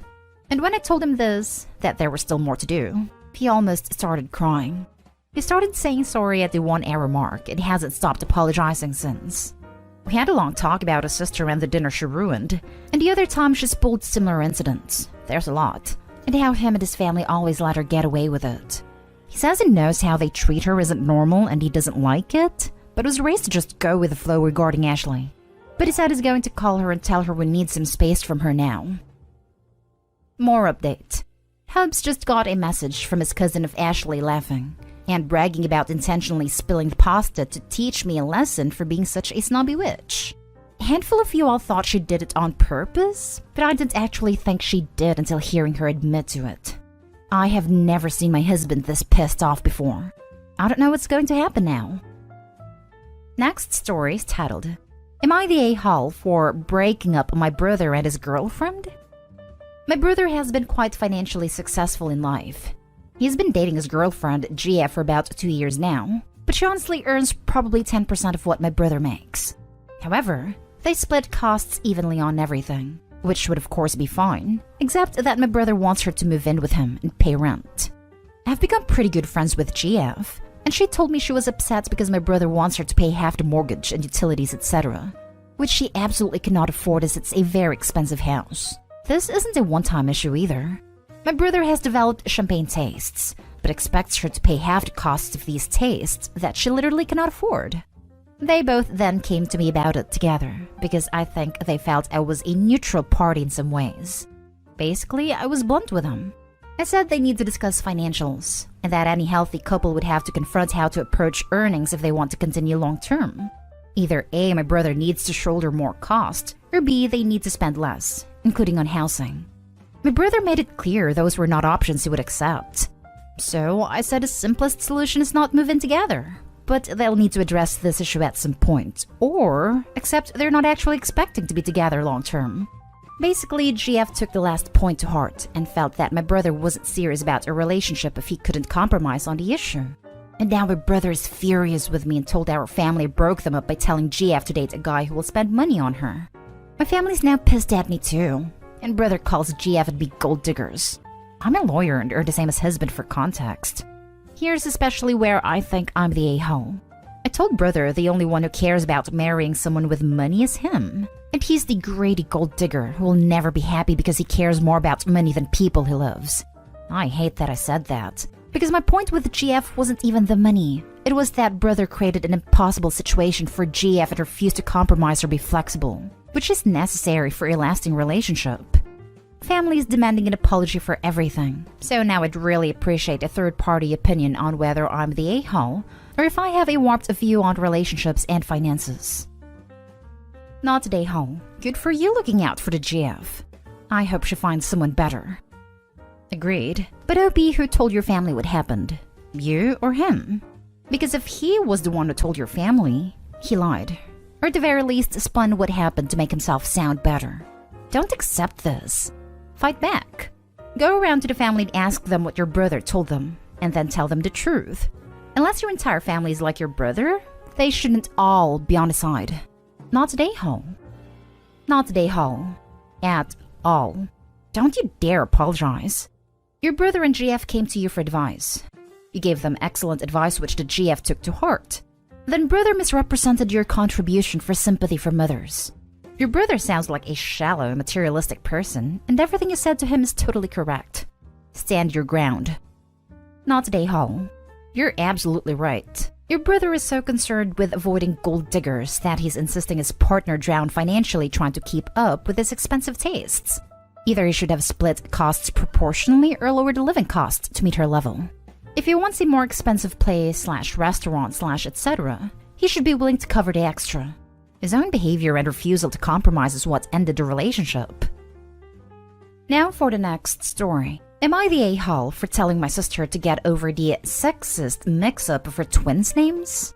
And when I told him this, that there was still more to do, he almost started crying. He started saying sorry at the 1 hour mark and he hasn't stopped apologizing since. We had a long talk about his sister and the dinner she ruined, and the other time she spoiled similar incidents. There's a lot. And how him and his family always let her get away with it. He says he knows how they treat her isn't normal and he doesn't like it, but was raised to just go with the flow regarding Ashley. But he said he's going to call her and tell her we need some space from her now. More update. Hubs just got a message from his cousin of Ashley laughing and bragging about intentionally spilling the pasta to teach me a lesson for being such a snobby witch. A handful of you all thought she did it on purpose, but I didn't actually think she did until hearing her admit to it. I have never seen my husband this pissed off before. I don't know what's going to happen now. Next story is titled, Am I the a-hole for breaking up my brother and his girlfriend? My brother has been quite financially successful in life. He's been dating his girlfriend, Gia, for about 2 years now, but she honestly earns probably 10% of what my brother makes. However, they split costs evenly on everything, which would of course be fine, except that my brother wants her to move in with him and pay rent. I've become pretty good friends with GF, and she told me she was upset because my brother wants her to pay half the mortgage and utilities, etc., which she absolutely cannot afford as it's a very expensive house. This isn't a one-time issue either. My brother has developed champagne tastes, but expects her to pay half the costs of these tastes that she literally cannot afford. They both then came to me about it together, because I think they felt I was a neutral party in some ways. Basically, I was blunt with them. I said they need to discuss financials, and that any healthy couple would have to confront how to approach earnings if they want to continue long-term. Either A, my brother needs to shoulder more cost, or B, they need to spend less, including on housing. My brother made it clear those were not options he would accept. So I said the simplest solution is not move in together, but they'll need to address this issue at some point, or accept they're not actually expecting to be together long term. Basically, GF took the last point to heart and felt that my brother wasn't serious about a relationship if he couldn't compromise on the issue. And now my brother is furious with me and told our family broke them up by telling GF to date a guy who will spend money on her. My family's now pissed at me too. And brother calls GF and me gold diggers. I'm a lawyer and earn the same as husband for context. Here's especially where I think I'm the a-hole. I told brother the only one who cares about marrying someone with money is him. And he's the greedy gold digger who will never be happy because he cares more about money than people he loves. I hate that I said that, because my point with GF wasn't even the money. It was that brother created an impossible situation for GF and refused to compromise or be flexible, which is necessary for a lasting relationship. Family is demanding an apology for everything, so now I'd really appreciate a third-party opinion on whether I'm the a-hole or if I have a warped view on relationships and finances. Not the a-hole. Good for you looking out for the GF. I hope she finds someone better. Agreed, but OP, who told your family what happened? You or him? Because if he was the one who told your family, he lied. Or at the very least spun what happened to make himself sound better. Don't accept this. Fight back. Go around to the family and ask them what your brother told them, and then tell them the truth. Unless your entire family is like your brother, they shouldn't all be on his side. Not the a-hole. Not the a-hole. At all. Don't you dare apologize. Your brother and GF came to you for advice. You gave them excellent advice which the GF took to heart. Then brother misrepresented your contribution for sympathy from others. Your brother sounds like a shallow, materialistic person, and everything you said to him is totally correct. Stand your ground. Not today, Hall. You're absolutely right. Your brother is so concerned with avoiding gold diggers that he's insisting his partner drown financially trying to keep up with his expensive tastes. Either he should have split costs proportionally or lowered the living costs to meet her level. If he wants a more expensive place/restaurant/etc., he should be willing to cover the extra. His own behavior and refusal to compromise is what ended the relationship. Now for the next story. Am I the a-hole for telling my sister to get over the sexist mix-up of her twins' names?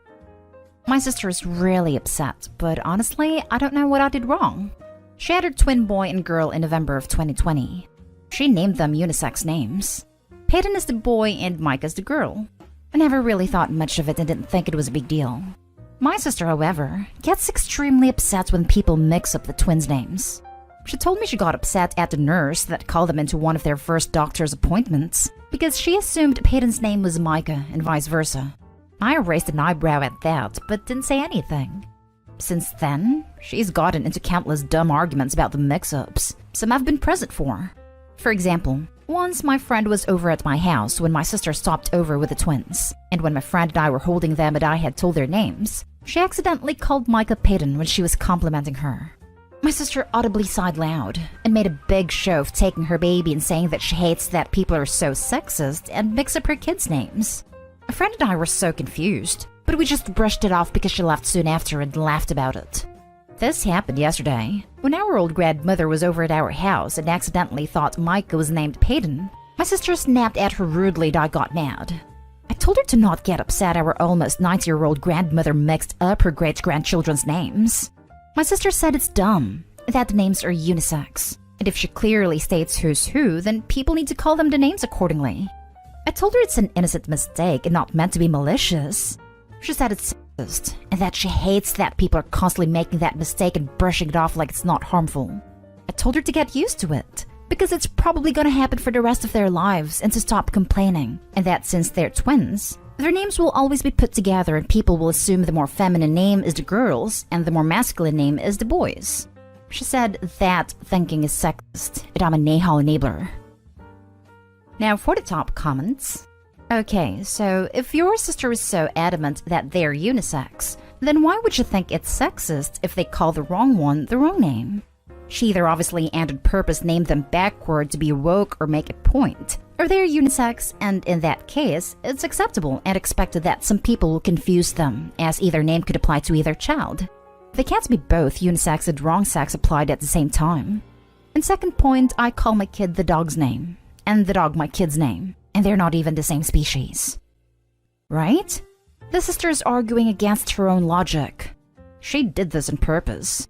My sister is really upset, but honestly, I don't know what I did wrong. She had her twin boy and girl in November of 2020. She named them unisex names. Peyton is the boy and Mike is the girl. I never really thought much of it and didn't think it was a big deal. My sister, however, gets extremely upset when people mix up the twins' names. She told me she got upset at the nurse that called them into one of their first doctor's appointments because she assumed Peyton's name was Micah and vice versa. I raised an eyebrow at that, but didn't say anything. Since then, she's gotten into countless dumb arguments about the mix-ups. Some I've been present for. For example, once my friend was over at my house when my sister stopped over with the twins, and when my friend and I were holding them and I had told their names, she accidentally called Micah Peyton when she was complimenting her. My sister audibly sighed loud and made a big show of taking her baby and saying that she hates that people are so sexist and mix up her kids' names. A friend and I were so confused, but we just brushed it off because she left soon after and laughed about it. This happened yesterday, when our old grandmother was over at our house and accidentally thought Micah was named Peyton. My sister snapped at her rudely and I got mad. I told her to not get upset our almost 90-year-old grandmother mixed up her great-grandchildren's names. My sister said it's dumb, that the names are unisex, and if she clearly states who's who, then people need to call them the names accordingly. I told her it's an innocent mistake and not meant to be malicious. She said it's sexist, and that she hates that people are constantly making that mistake and brushing it off like it's not harmful. I told her to get used to it, because it's probably gonna happen for the rest of their lives and to stop complaining, and that since they're twins, their names will always be put together and people will assume the more feminine name is the girl's and the more masculine name is the boy's. She said that thinking is sexist and I'm a Nahal enabler. Now for the top comments. Okay, so if your sister is so adamant that they're unisex, then why would you think it's sexist if they call the wrong one the wrong name? She either obviously and on purpose named them backward to be woke or make a point, or they're unisex, and in that case, it's acceptable and expected that some people will confuse them, as either name could apply to either child. They can't be both unisex and wrong sex applied at the same time. And second point, I call my kid the dog's name, and the dog my kid's name, and they're not even the same species. Right? The sister is arguing against her own logic. She did this on purpose.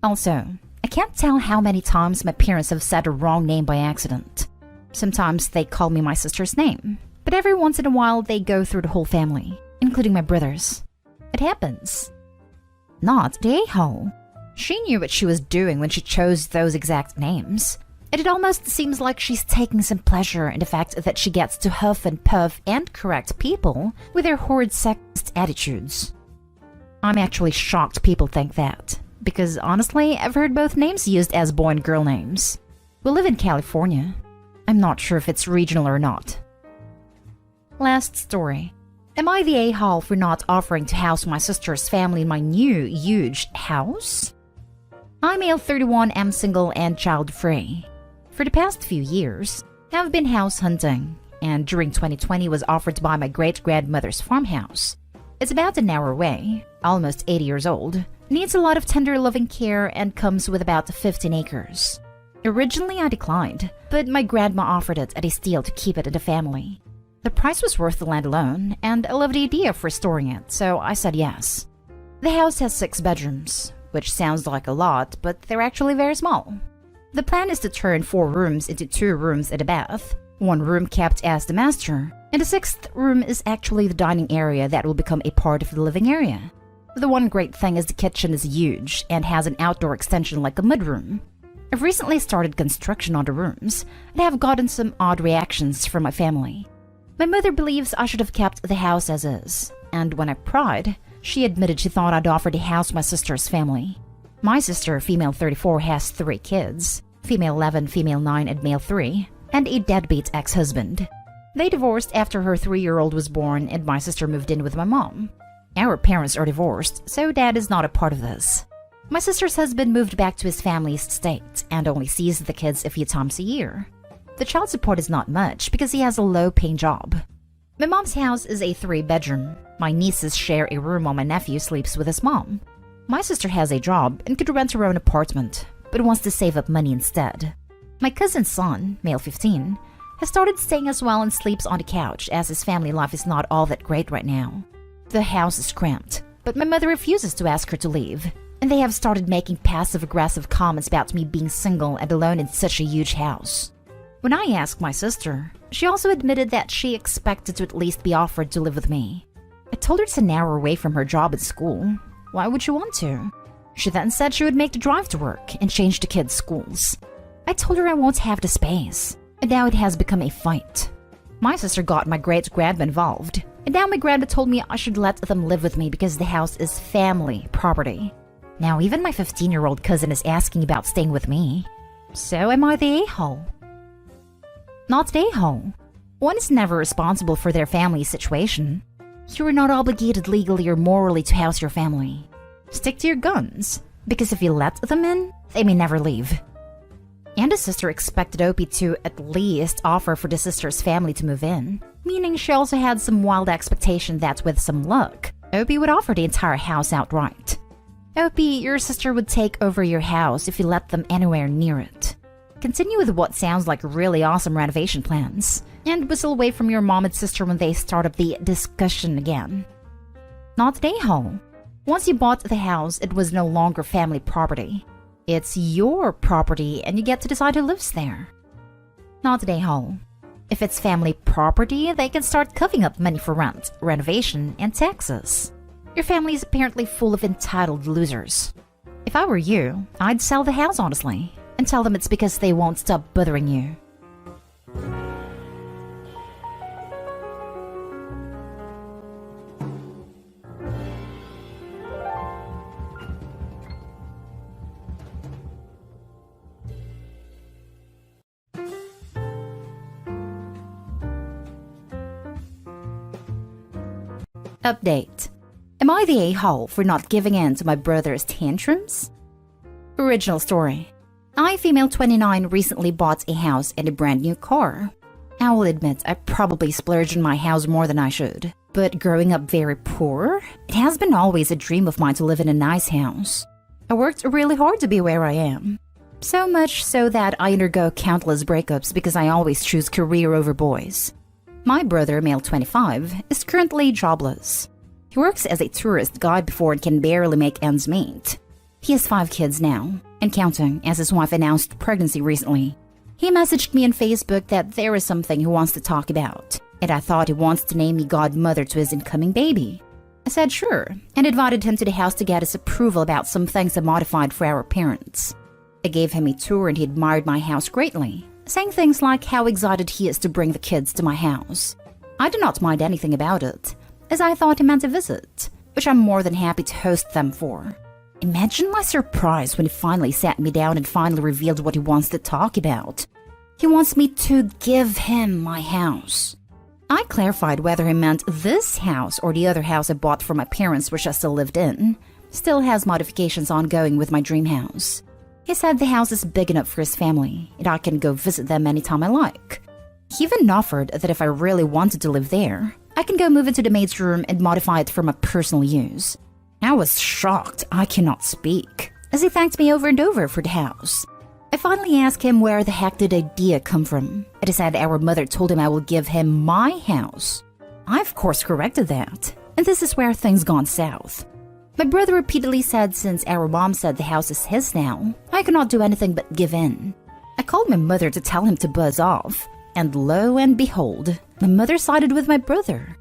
Also, I can't tell how many times my parents have said a wrong name by accident. Sometimes they call me my sister's name, but every once in a while they go through the whole family, including my brothers. It happens. Not the a-hole. She knew what she was doing when she chose those exact names, and it almost seems like she's taking some pleasure in the fact that she gets to huff and puff and correct people with their horrid sexist attitudes. I'm actually shocked people think that, because honestly, I've heard both names used as boy and girl names. We live in California. I'm not sure if it's regional or not. Last story. Am I the a-hole for not offering to house my sister's family in my new, huge house? I'm male 31, am single and child-free. For the past few years, I've been house hunting, and during 2020 was offered to buy my great-grandmother's farmhouse. It's about an hour away, almost 80 years old, needs a lot of tender loving care and comes with about 15 acres. Originally, I declined, but my grandma offered it at a steal to keep it in the family. The price was worth the land alone, and I loved the idea of restoring it, so I said yes. The house has 6 bedrooms, which sounds like a lot, but they're actually very small. The plan is to turn 4 rooms into 2 rooms and a bath, 1 room kept as the master, and the 6th room is actually the dining area that will become a part of the living area. The one great thing is the kitchen is huge and has an outdoor extension like a mudroom. I've recently started construction on the rooms and have gotten some odd reactions from my family. My mother believes I should have kept the house as is, and when I pried, she admitted she thought I'd offer the house to my sister's family. My sister, female 34, has 3 kids, female 11, female 9, and male 3, and a deadbeat ex-husband. They divorced after her 3-year-old was born and my sister moved in with my mom. Our parents are divorced, so Dad is not a part of this. My sister's husband moved back to his family's state and only sees the kids a few times a year. The child support is not much because he has a low-paying job. My mom's house is a 3-bedroom. My nieces share a room while my nephew sleeps with his mom. My sister has a job and could rent her own apartment, but wants to save up money instead. My cousin's son, male 15, has started staying as well and sleeps on the couch as his family life is not all that great right now. The house is cramped, but my mother refuses to ask her to leave, and they have started making passive-aggressive comments about me being single and alone in such a huge house. When I asked my sister, she also admitted that she expected to at least be offered to live with me. I told her it's an hour away from her job at school. Why would you want to? She then said she would make the drive to work and change the kids' schools. I told her I won't have the space, and now it has become a fight. My sister got my great-grandma involved, and now my grandma told me I should let them live with me because the house is family property. Now even my 15-year-old cousin is asking about staying with me. So am I the a-hole? Not the a-hole. One is never responsible for their family's situation. You are not obligated legally or morally to house your family. Stick to your guns, because if you let them in, they may never leave. And the sister expected Opie to at least offer for the sister's family to move in, meaning she also had some wild expectation that with some luck, Opie would offer the entire house outright. Opie, your sister would take over your house if you let them anywhere near it. Continue with what sounds like really awesome renovation plans, and whistle away from your mom and sister when they start up the discussion again. Not the a-hole. Once you bought the house, it was no longer family property. It's your property and you get to decide who lives there. Not the a-hole. If it's family property, they can start covering up money for rent, renovation, and taxes. Your family is apparently full of entitled losers. If I were you, I'd sell the house honestly, and tell them it's because they won't stop bothering you. Update. Am I the a-hole for not giving in to my brother's tantrums? Original story. I, female 29, recently bought a house and a brand new car. I will admit I probably splurged on my house more than I should. But growing up very poor, it has been always a dream of mine to live in a nice house. I worked really hard to be where I am. So much so that I undergo countless breakups because I always choose career over boys. My brother, male 25, is currently jobless. He works as a tourist guide before and can barely make ends meet. He has 5 kids now, and counting, as his wife announced pregnancy recently. He messaged me on Facebook that there is something he wants to talk about, and I thought he wants to name me godmother to his incoming baby. I said sure, and invited him to the house to get his approval about some things I modified for our parents. I gave him a tour and he admired my house greatly, saying things like how excited he is to bring the kids to my house. I do not mind anything about it, as I thought he meant a visit, which I'm more than happy to host them for. Imagine my surprise when he finally sat me down and finally revealed what he wants to talk about. He wants me to give him my house. I clarified whether he meant this house or the other house I bought for my parents which I still lived in. Still has modifications ongoing with my dream house. He said the house is big enough for his family and I can go visit them anytime I like. He even offered that if I really wanted to live there, I can go move into the maid's room and modify it for my personal use. I was shocked, I cannot speak, as he thanked me over and over for the house. I finally asked him where the heck did the idea come from, and he said our mother told him I will give him my house. I of course corrected that, and this is where things gone south. My brother repeatedly said since our mom said the house is his now, I cannot do anything but give in. I called my mother to tell him to buzz off, and lo and behold, my mother sided with my brother.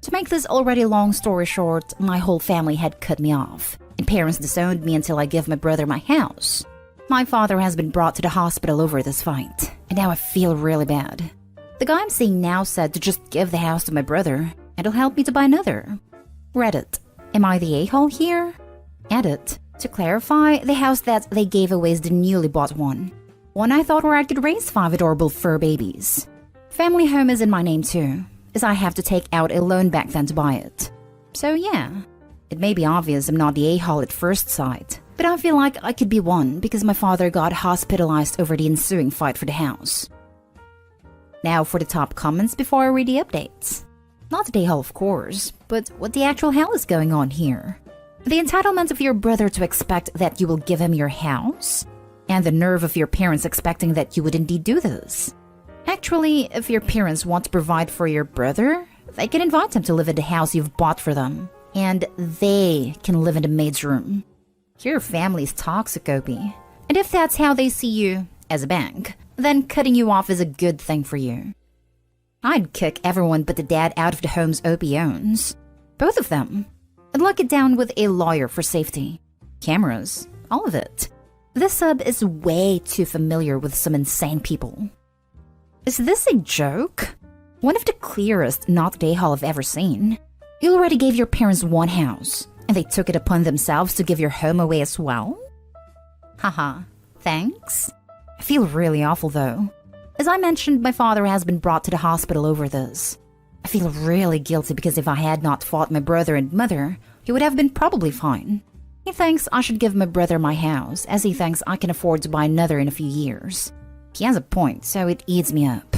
To make this already long story short, my whole family had cut me off, and parents disowned me until I give my brother my house. My father has been brought to the hospital over this fight, and now I feel really bad. The guy I'm seeing now said to just give the house to my brother, and he'll help me to buy another. Reddit. Am I the a-hole here? Edit. To clarify, the house that they gave away is the newly bought one. One I thought where I could raise 5 adorable fur babies. Family home is in my name too, as I have to take out a loan back then to buy it. So yeah, it may be obvious I'm not the a-hole at first sight, but I feel like I could be one because my father got hospitalized over the ensuing fight for the house. Now for the top comments before I read the updates. Not the a-hole of course, but what the actual hell is going on here? The entitlement of your brother to expect that you will give him your house? And the nerve of your parents expecting that you would indeed do this? Actually, if your parents want to provide for your brother, they can invite him to live in the house you've bought for them. And they can live in the maid's room. Your family's toxic, Opie. And if that's how they see you, as a bank, then cutting you off is a good thing for you. I'd kick everyone but the dad out of the homes Opie owns. Both of them. I'd lock it down with a lawyer for safety. Cameras. All of it. This sub is way too familiar with some insane people. Is this a joke? One of the clearest not day hall I've ever seen. You already gave your parents one house, and they took it upon themselves to give your home away as well? Haha, thanks. I feel really awful though. As I mentioned, my father has been brought to the hospital over this. I feel really guilty because if I had not fought my brother and mother, he would have been probably fine. He thinks I should give my brother my house, as he thinks I can afford to buy another in a few years. He has a point, so it eats me up.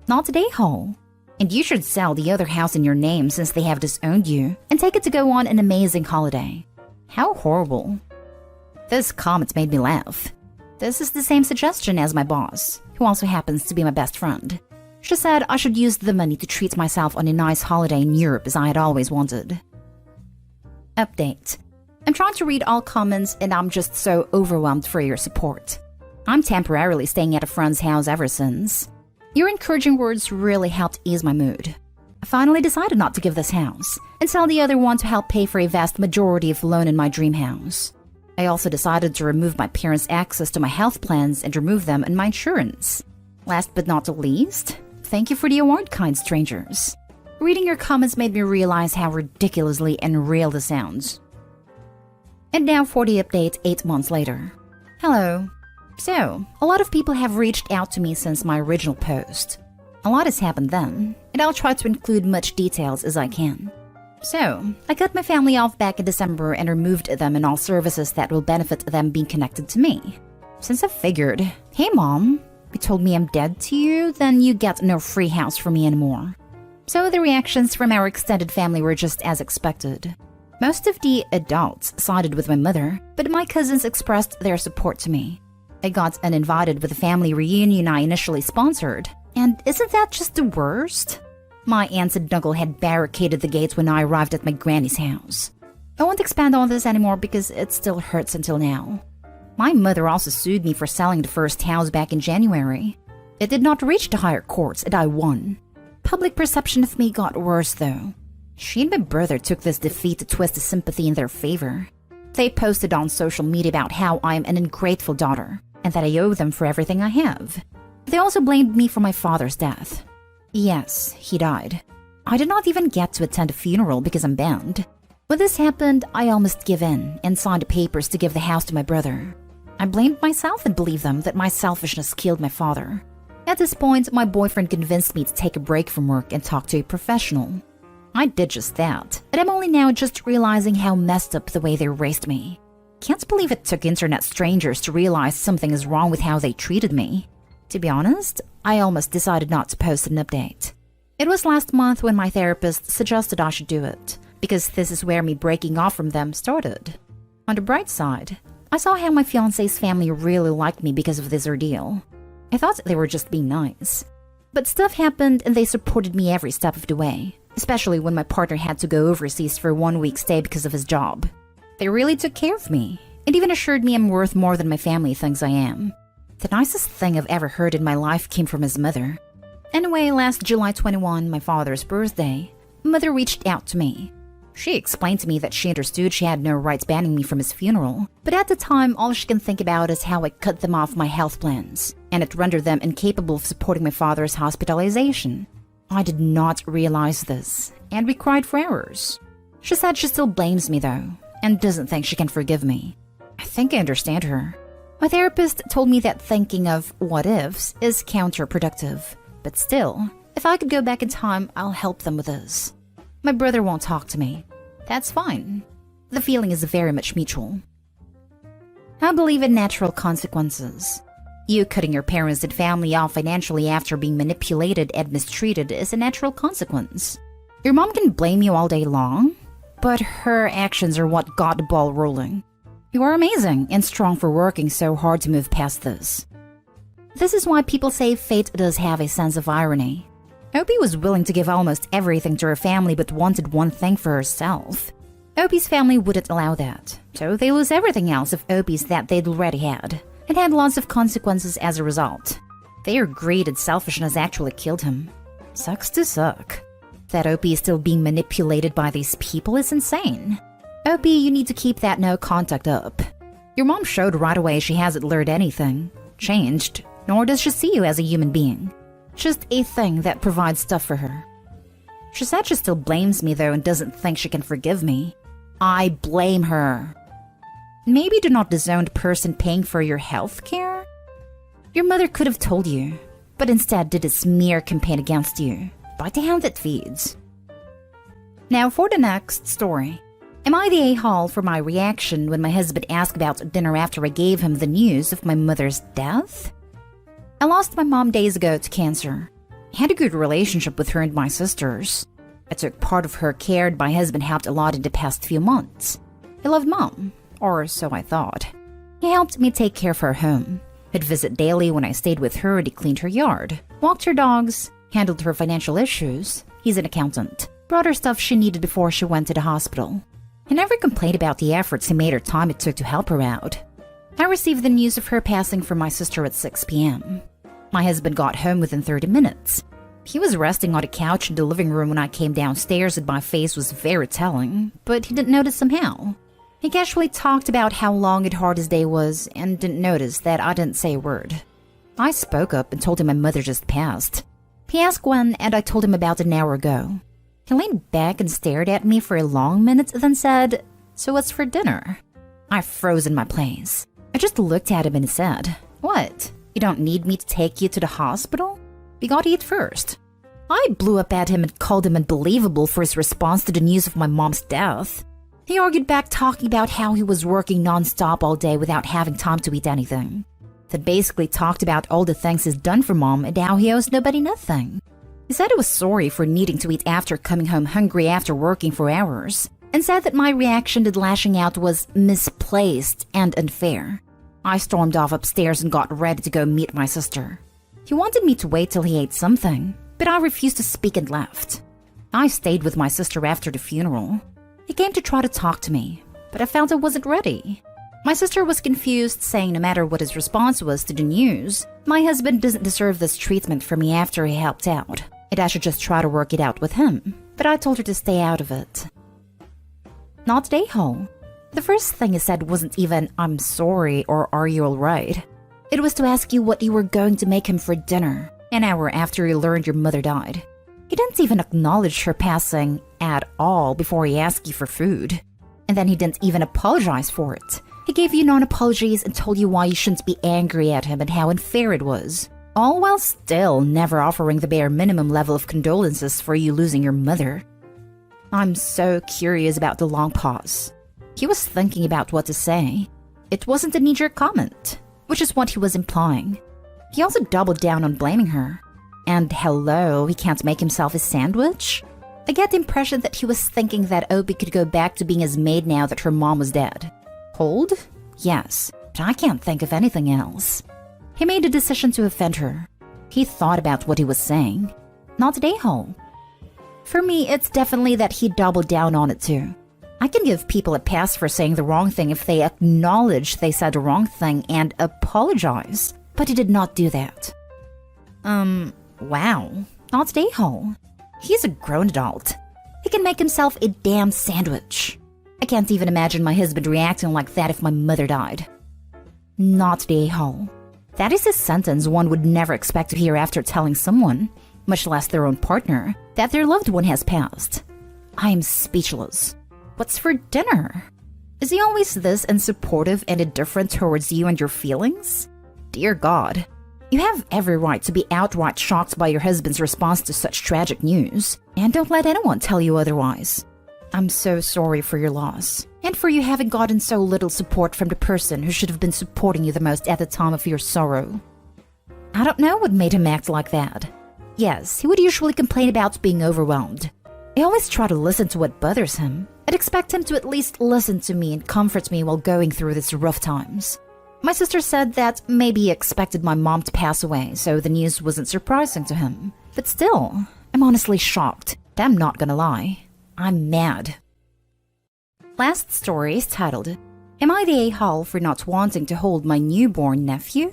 Not today, Hole. And you should sell the other house in your name since they have disowned you, and take it to go on an amazing holiday. How horrible. This comment made me laugh. This is the same suggestion as my boss, who also happens to be my best friend. She said I should use the money to treat myself on a nice holiday in Europe as I had always wanted. Update. I'm trying to read all comments and I'm just so overwhelmed for your support. I'm temporarily staying at a friend's house ever since. Your encouraging words really helped ease my mood. I finally decided not to give this house and sell the other one to help pay for a vast majority of the loan in my dream house. I also decided to remove my parents' access to my health plans and remove them in my insurance. Last but not least, thank you for the award, kind strangers. Reading your comments made me realize how ridiculously unreal this sounds. And now for the update 8 months later. Hello. So, a lot of people have reached out to me since my original post. A lot has happened then, and I'll try to include much details as I can. So, I cut my family off back in December and removed them in all services that will benefit them being connected to me. Since I figured, hey mom, you told me I'm dead to you, then you get no free house for me anymore. So the reactions from our extended family were just as expected. Most of the adults sided with my mother, but my cousins expressed their support to me. I got uninvited with the family reunion I initially sponsored, and isn't that just the worst? My aunts and uncle had barricaded the gates when I arrived at my granny's house. I won't expand on this anymore because it still hurts until now. My mother also sued me for selling the first house back in January. It did not reach the higher courts and I won. Public perception of me got worse though. She and my brother took this defeat to twist the sympathy in their favor. They posted on social media about how I am an ungrateful daughter and that I owe them for everything I have. They also blamed me for my father's death. Yes, he died. I did not even get to attend a funeral because I'm banned. When this happened, I almost gave in and signed the papers to give the house to my brother. I blamed myself and believed them that my selfishness killed my father. At this point, my boyfriend convinced me to take a break from work and talk to a professional. I did just that, and I'm only now just realizing how messed up the way they raised me. Can't believe it took internet strangers to realize something is wrong with how they treated me. To be honest, I almost decided not to post an update. It was last month when my therapist suggested I should do it, because this is where me breaking off from them started. On the bright side, I saw how my fiancé's family really liked me because of this ordeal. I thought they were just being nice. But stuff happened and they supported me every step of the way, especially when my partner had to go overseas for a 1-week stay because of his job. They really took care of me, and even assured me I'm worth more than my family thinks I am. The nicest thing I've ever heard in my life came from his mother. Anyway, last July 21, my father's birthday, mother reached out to me. She explained to me that she understood she had no rights banning me from his funeral, but at the time all she can think about is how I cut them off my health plans, and it rendered them incapable of supporting my father's hospitalization. I did not realize this, and we cried for hours. She said she still blames me though, and doesn't think she can forgive me. I think I understand her. My therapist told me that thinking of what ifs is counterproductive. But still, if I could go back in time, I'll help them with this. My brother won't talk to me. That's fine. The feeling is very much mutual. I believe in natural consequences. You cutting your parents and family off financially after being manipulated and mistreated is a natural consequence. Your mom can blame you all day long, but her actions are what got the ball rolling. You are amazing and strong for working so hard to move past this. This is why people say fate does have a sense of irony. Opie was willing to give almost everything to her family but wanted one thing for herself. Opie's family wouldn't allow that, so they lose everything else of Opie's that they'd already had, and had lots of consequences as a result. Their greed and selfishness actually killed him. Sucks to suck. That Opie is still being manipulated by these people is insane. Opie, you need to keep that no contact up. Your mom showed right away she hasn't learned anything, changed, nor does she see you as a human being. Just a thing that provides stuff for her. She said she still blames me though and doesn't think she can forgive me. I blame her. Maybe do not disown the person paying for your health care? Your mother could have told you, but instead did a smear campaign against you. Bite the hand that feeds. Now for the next story. Am I the a-hole for my reaction when my husband asked about dinner after I gave him the news of my mother's death? I lost my mom days ago to cancer. I had a good relationship with her and my sisters. I took part of her care and my husband helped a lot in the past few months. He loved mom, or so I thought. He helped me take care of her home. He'd visit daily when I stayed with her and he cleaned her yard, walked her dogs, handled her financial issues. He's an accountant. Brought her stuff she needed before she went to the hospital. He never complained about the efforts he made or time it took to help her out. I received the news of her passing from my sister at 6 p.m. My husband got home within 30 minutes. He was resting on a couch in the living room when I came downstairs and my face was very telling, but he didn't notice somehow. He casually talked about how long and hard his day was and didn't notice that I didn't say a word. I spoke up and told him my mother just passed. He asked when and I told him about an hour ago. He leaned back and stared at me for a long minute, then said, "So what's for dinner?" I froze in my place. I just looked at him and said, "What? You don't need me to take you to the hospital? We gotta eat first." I blew up at him and called him unbelievable for his response to the news of my mom's death. He argued back talking about how he was working non-stop all day without having time to eat anything. Then basically talked about all the things he's done for mom and how he owes nobody nothing. He said he was sorry for needing to eat after coming home hungry after working for hours, and said that my reaction to lashing out was misplaced and unfair. I stormed off upstairs and got ready to go meet my sister. He wanted me to wait till he ate something, but I refused to speak and left. I stayed with my sister after the funeral. He came to try to talk to me, but I felt I wasn't ready. My sister was confused, saying no matter what his response was to the news, my husband doesn't deserve this treatment from me after he helped out, and I should just try to work it out with him, but I told her to stay out of it. Not a-hole. The first thing he said wasn't even, "I'm sorry" or "Are you alright?" It was to ask you what you were going to make him for dinner, an hour after he learned your mother died. He didn't even acknowledge her passing at all before he asked you for food. And then he didn't even apologize for it. He gave you non-apologies and told you why you shouldn't be angry at him and how unfair it was. All while still never offering the bare minimum level of condolences for you losing your mother. I'm so curious about the long pause. He was thinking about what to say. It wasn't a knee-jerk comment, which is what he was implying. He also doubled down on blaming her. And hello, he can't make himself a sandwich? I get the impression that he was thinking that Opie could go back to being his maid now that her mom was dead. Cold? Yes, but I can't think of anything else. He made a decision to offend her. He thought about what he was saying. Not an a-hole. For me, it's definitely that he doubled down on it too. I can give people a pass for saying the wrong thing if they acknowledge they said the wrong thing and apologize, but he did not do that. Wow, not an a-hole. He's a grown adult. He can make himself a damn sandwich. I can't even imagine my husband reacting like that if my mother died. Not the a-hole. That is a sentence one would never expect to hear after telling someone, much less their own partner, that their loved one has passed. I am speechless. What's for dinner? Is he always this unsupportive and indifferent towards you and your feelings? Dear God. You have every right to be outright shocked by your husband's response to such tragic news, and don't let anyone tell you otherwise. I'm so sorry for your loss, and for you having gotten so little support from the person who should have been supporting you the most at the time of your sorrow. I don't know what made him act like that. Yes, he would usually complain about being overwhelmed. I always try to listen to what bothers him. I'd expect him to at least listen to me and comfort me while going through these rough times. My sister said that maybe he expected my mom to pass away, so the news wasn't surprising to him. But still, I'm honestly shocked. I'm not gonna lie. I'm mad. Last story is titled, Am I the a-hole for not wanting to hold my newborn nephew?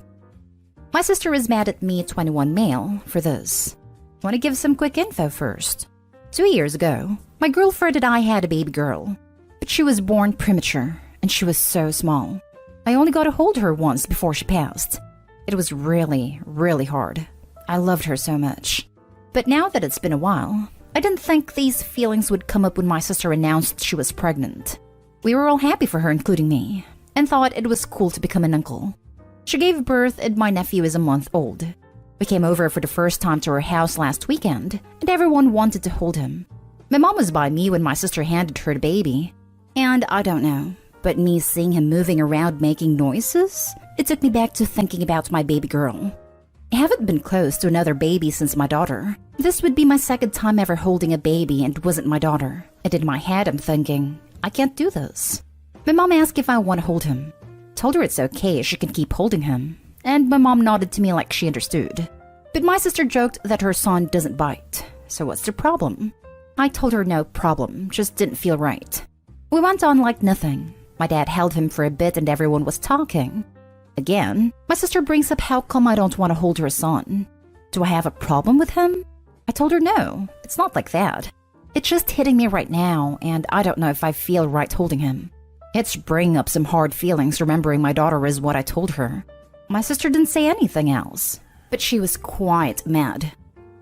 My sister is mad at me, 21 male, for this. Want to give some quick info first. 2 years ago, my girlfriend and I had a baby girl, but she was born premature, and she was so small. I only got to hold her once before she passed. It was really, really hard. I loved her so much. But now that it's been a while, I didn't think these feelings would come up when my sister announced she was pregnant. We were all happy for her, including me, and thought it was cool to become an uncle. She gave birth and my nephew is a month old. We came over for the first time to her house last weekend, and everyone wanted to hold him. My mom was by me when my sister handed her the baby. And I don't know, but me seeing him moving around making noises, it took me back to thinking about my baby girl. I haven't been close to another baby since my daughter. This would be my second time ever holding a baby and it wasn't my daughter. And in my head I'm thinking, I can't do this. My mom asked if I want to hold him. Told her it's okay, she can keep holding him. And my mom nodded to me like she understood. But my sister joked that her son doesn't bite. So what's the problem? I told her no problem, just didn't feel right. We went on like nothing. My dad held him for a bit and everyone was talking. Again, my sister brings up how come I don't want to hold her son. Do I have a problem with him? I told her no, it's not like that. It's just hitting me right now and I don't know if I feel right holding him. It's bringing up some hard feelings remembering my daughter is what I told her. My sister didn't say anything else, but she was quite mad.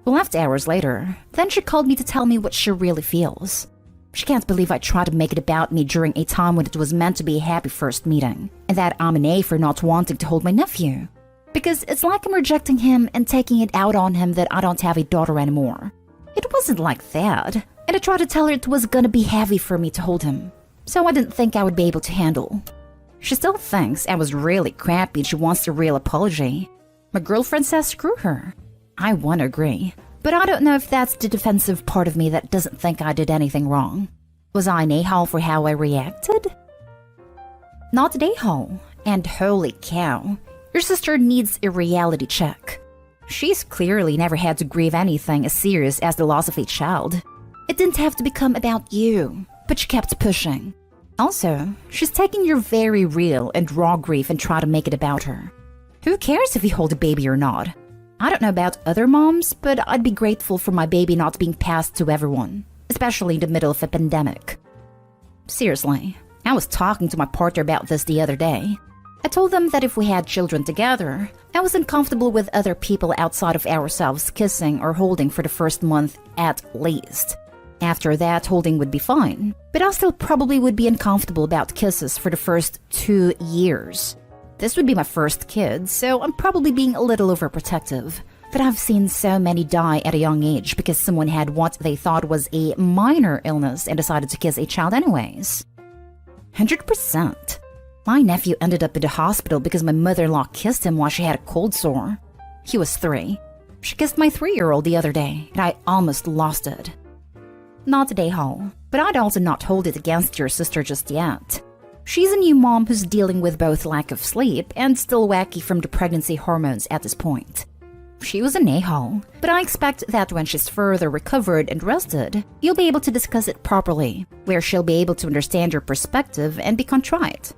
We left hours later, then she called me to tell me what she really feels. She can't believe I tried to make it about me during a time when it was meant to be a happy first meeting, and that I'm an A for not wanting to hold my nephew. Because it's like I'm rejecting him and taking it out on him that I don't have a daughter anymore. It wasn't like that, and I tried to tell her it was gonna be heavy for me to hold him, so I didn't think I would be able to handle. She still thinks I was really crappy and she wants a real apology. My girlfriend says screw her. I want to agree. But I don't know if that's the defensive part of me that doesn't think I did anything wrong. Was I an a-hole for how I reacted? Not an a-hole. And holy cow, your sister needs a reality check. She's clearly never had to grieve anything as serious as the loss of a child. It didn't have to become about you, but she kept pushing. Also, she's taking your very real and raw grief and trying to make it about her. Who cares if you hold a baby or not? I don't know about other moms, but I'd be grateful for my baby not being passed to everyone, especially in the middle of a pandemic. Seriously, I was talking to my partner about this the other day. I told them that if we had children together, I was uncomfortable with other people outside of ourselves kissing or holding for the first month at least. After that, holding would be fine, but I still probably would be uncomfortable about kisses for the first 2 years. This would be my first kid, so I'm probably being a little overprotective. But I've seen so many die at a young age because someone had what they thought was a minor illness and decided to kiss a child anyways. 100%. My nephew ended up in the hospital because my mother-in-law kissed him while she had a cold sore. He was 3. She kissed my 3-year-old the other day, and I almost lost it. Not a a-hole, but I'd also not hold it against your sister just yet. She's a new mom who's dealing with both lack of sleep and still wacky from the pregnancy hormones at this point. She was an a-hole, but I expect that when she's further recovered and rested, you'll be able to discuss it properly, where she'll be able to understand your perspective and be contrite.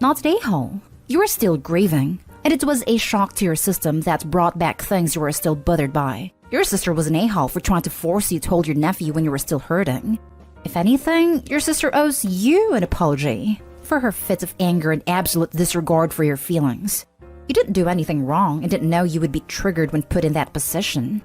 Not an a-hole. You are still grieving, and it was a shock to your system that brought back things you were still bothered by. Your sister was an a-hole for trying to force you to hold your nephew when you were still hurting. If anything, your sister owes you an apology for her fits of anger and absolute disregard for your feelings. You didn't do anything wrong and didn't know you would be triggered when put in that position.